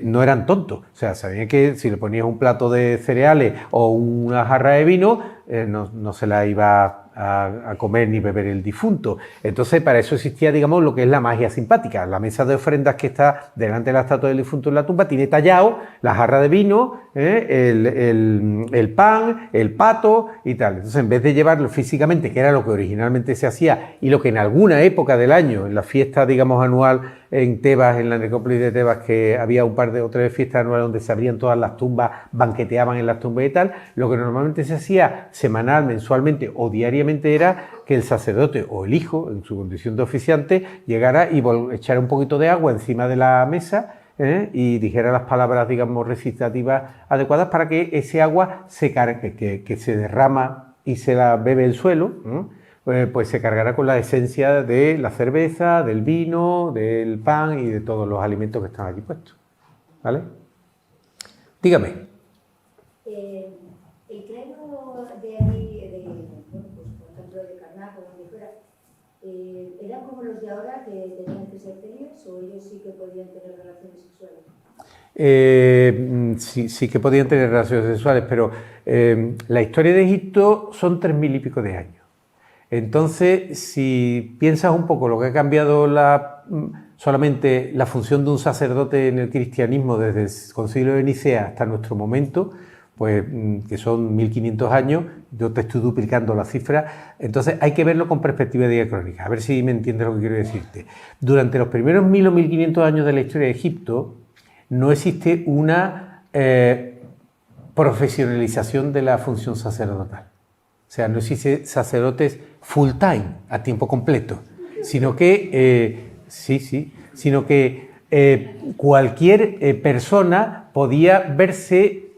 Speaker 1: no eran tontos. O sea, sabían que si le ponías un plato de cereales o una jarra de vino, no se la iba a comer ni beber el difunto. Entonces, para eso existía, digamos, lo que es la magia simpática. La mesa de ofrendas que está delante de la estatua del difunto en la tumba tiene tallado la jarra de vino, el pan, el pato y tal. Entonces, en vez de llevarlo físicamente, que era lo que originalmente se hacía y lo que en alguna época del año, en la fiesta, digamos, anual en Tebas, en la necrópolis de Tebas, que había un par de o tres fiestas anuales donde se abrían todas las tumbas, banqueteaban en las tumbas y tal, lo que normalmente se hacía semanal, mensualmente o diariamente era que el sacerdote o el hijo, en su condición de oficiante, llegara y echara un poquito de agua encima de la mesa y dijera las palabras, digamos, recitativas adecuadas para que ese agua que se derrama y se la bebe el suelo, pues se cargará con la esencia de la cerveza, del vino, del pan y de todos los alimentos que están aquí puestos. ¿Vale? Dígame.
Speaker 2: El clero de allí, bueno, pues, por ejemplo, de Karnak o donde fuera, ¿eran como los de ahora que tenían que ser tenidos o ellos sí que podían tener relaciones sexuales?
Speaker 1: Sí que podían tener relaciones sexuales, pero la historia de Egipto son 3000 y pico de años. Entonces, si piensas un poco lo que ha cambiado solamente la función de un sacerdote en el cristianismo desde el Concilio de Nicea hasta nuestro momento, pues que son 1500 años, yo te estoy duplicando la cifra, entonces hay que verlo con perspectiva diacrónica, a ver si me entiendes lo que quiero decirte. Durante los primeros 1000 o 1500 años de la historia de Egipto no existe una profesionalización de la función sacerdotal. O sea, no existe sacerdotes full time, a tiempo completo, sino que, cualquier persona podía verse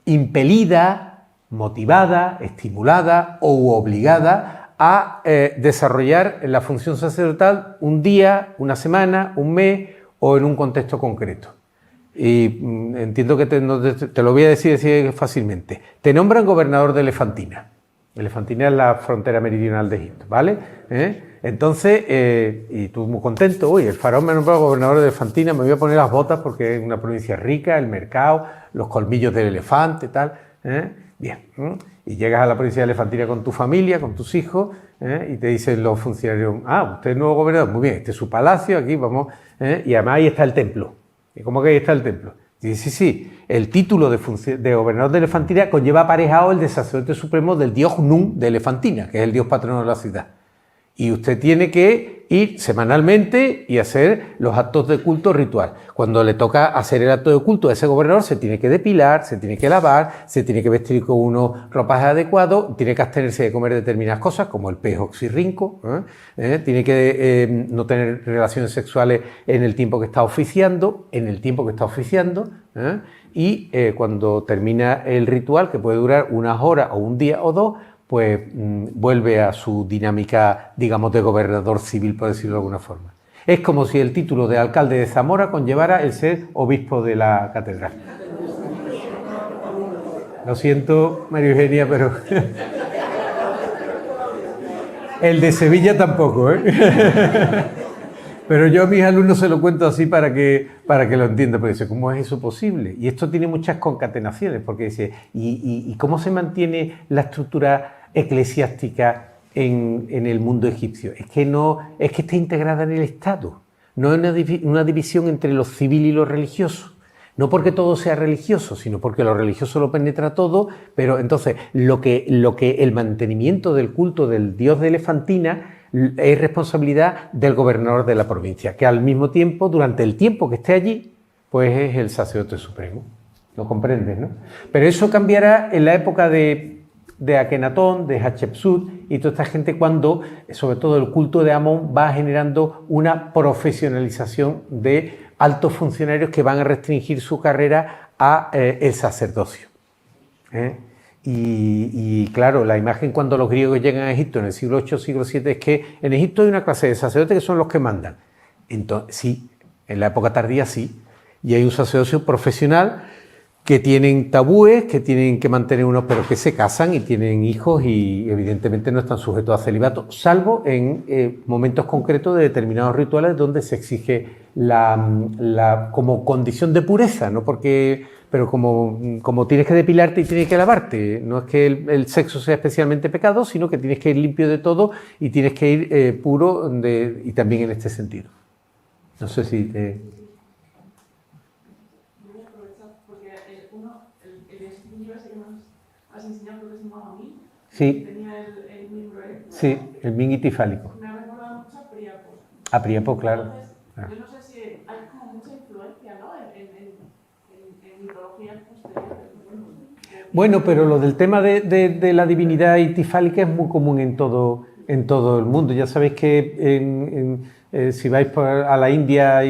Speaker 1: impelida, motivada, estimulada o obligada a desarrollar la función sacerdotal un día, una semana, un mes o en un contexto concreto. Y entiendo que te lo voy a decir fácilmente. Te nombran gobernador de Elefantina. Elefantina es la frontera meridional de Egipto, ¿vale? Entonces, y tú muy contento, uy, el faraón me ha nombrado gobernador de Elefantina, me voy a poner las botas porque es una provincia rica, el mercado, los colmillos del elefante, tal, bien. Y llegas a la provincia de Elefantina con tu familia, con tus hijos, y te dicen los funcionarios, usted es nuevo gobernador, muy bien, este es su palacio, aquí vamos, y además ahí está el templo. ¿Y cómo que ahí está el templo? Y dice, sí, el título de gobernador de Elefantina conlleva aparejado el de sacerdote supremo del dios Nun de Elefantina, que es el dios patrono de la ciudad. Y usted tiene que ir semanalmente y hacer los actos de culto ritual. Cuando le toca hacer el acto de culto a ese gobernador, se tiene que depilar, se tiene que lavar, se tiene que vestir con unos ropajes adecuados, tiene que abstenerse de comer determinadas cosas, como el pez oxirrinco, tiene que no tener relaciones sexuales en el tiempo que está oficiando, y cuando termina el ritual, que puede durar unas horas o un día o dos, pues vuelve a su dinámica, digamos, de gobernador civil, por decirlo de alguna forma. Es como si el título de alcalde de Zamora conllevara el ser obispo de la catedral. Lo siento, María Eugenia, pero el de Sevilla tampoco, Pero yo a mis alumnos se lo cuento así para que lo entiendan, porque dice, ¿cómo es eso posible? Y esto tiene muchas concatenaciones, porque dice, ¿y cómo se mantiene la estructura eclesiástica en el mundo egipcio? Es que está integrada en el Estado, no es una división entre lo civil y lo religioso. No porque todo sea religioso, sino porque lo religioso lo penetra todo, pero entonces lo que el mantenimiento del culto del dios de Elefantina es responsabilidad del gobernador de la provincia, que al mismo tiempo, durante el tiempo que esté allí, pues es el sacerdote supremo. ¿Lo comprendes, no? Pero eso cambiará en la época de Akenatón, de Hatshepsut y toda esta gente cuando, sobre todo el culto de Amón, va generando una profesionalización de altos funcionarios que van a restringir su carrera a el sacerdocio. Y claro, la imagen cuando los griegos llegan a Egipto en el siglo VIII, siglo VII, es que en Egipto hay una clase de sacerdotes que son los que mandan. Entonces, sí, en la época tardía sí, y hay un sacerdocio profesional que tienen tabúes, que tienen que mantener unos, pero que se casan y tienen hijos y evidentemente no están sujetos a celibato, salvo en momentos concretos de determinados rituales donde se exige como condición de pureza, no porque, pero como tienes que depilarte y tienes que lavarte, no es que el sexo sea especialmente pecado, sino que tienes que ir limpio de todo y tienes que ir puro y también en este sentido. No sé si te...
Speaker 5: ¿Has enseñado lo que se llamaba Min?
Speaker 1: Sí.
Speaker 5: Tenía el miembro
Speaker 1: Sí, el Min itifálico.
Speaker 5: Me ha recordado mucho a Priapo.
Speaker 1: A Priapo, claro.
Speaker 5: Entonces, yo no sé si hay como mucha influencia, ¿no? En mitologías posteriores.
Speaker 1: Bueno, pero lo del tema de la divinidad itifálica es muy común en todo el mundo. Ya sabéis que si vais a la India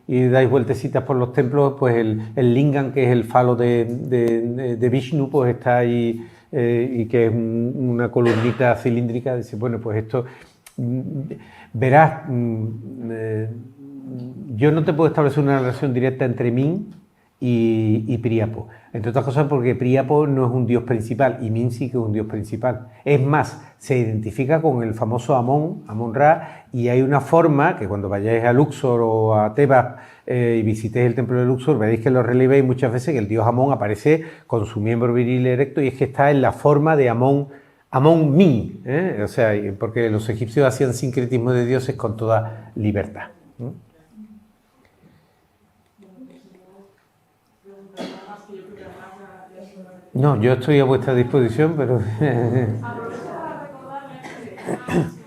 Speaker 1: y dais vueltecitas por los templos, pues el lingam, que es el falo de Vishnu, pues está ahí y que es una columnita cilíndrica. Dice, bueno, pues esto, verás, yo no te puedo establecer una relación directa entre Min y Priapo, entre otras cosas porque Priapo no es un dios principal y Min sí que es un dios principal. Es más, se identifica con el famoso Amón-Ra, y hay una forma que cuando vayáis a Luxor o a Tebas y visitéis el templo de Luxor, veréis que lo relevéis muchas veces que el dios Amón aparece con su miembro viril erecto y es que está en la forma de Amón-Min, o sea, porque los egipcios hacían sincretismo de dioses con toda libertad. No, yo estoy a vuestra disposición, pero...
Speaker 5: Aprovecho para recordarles que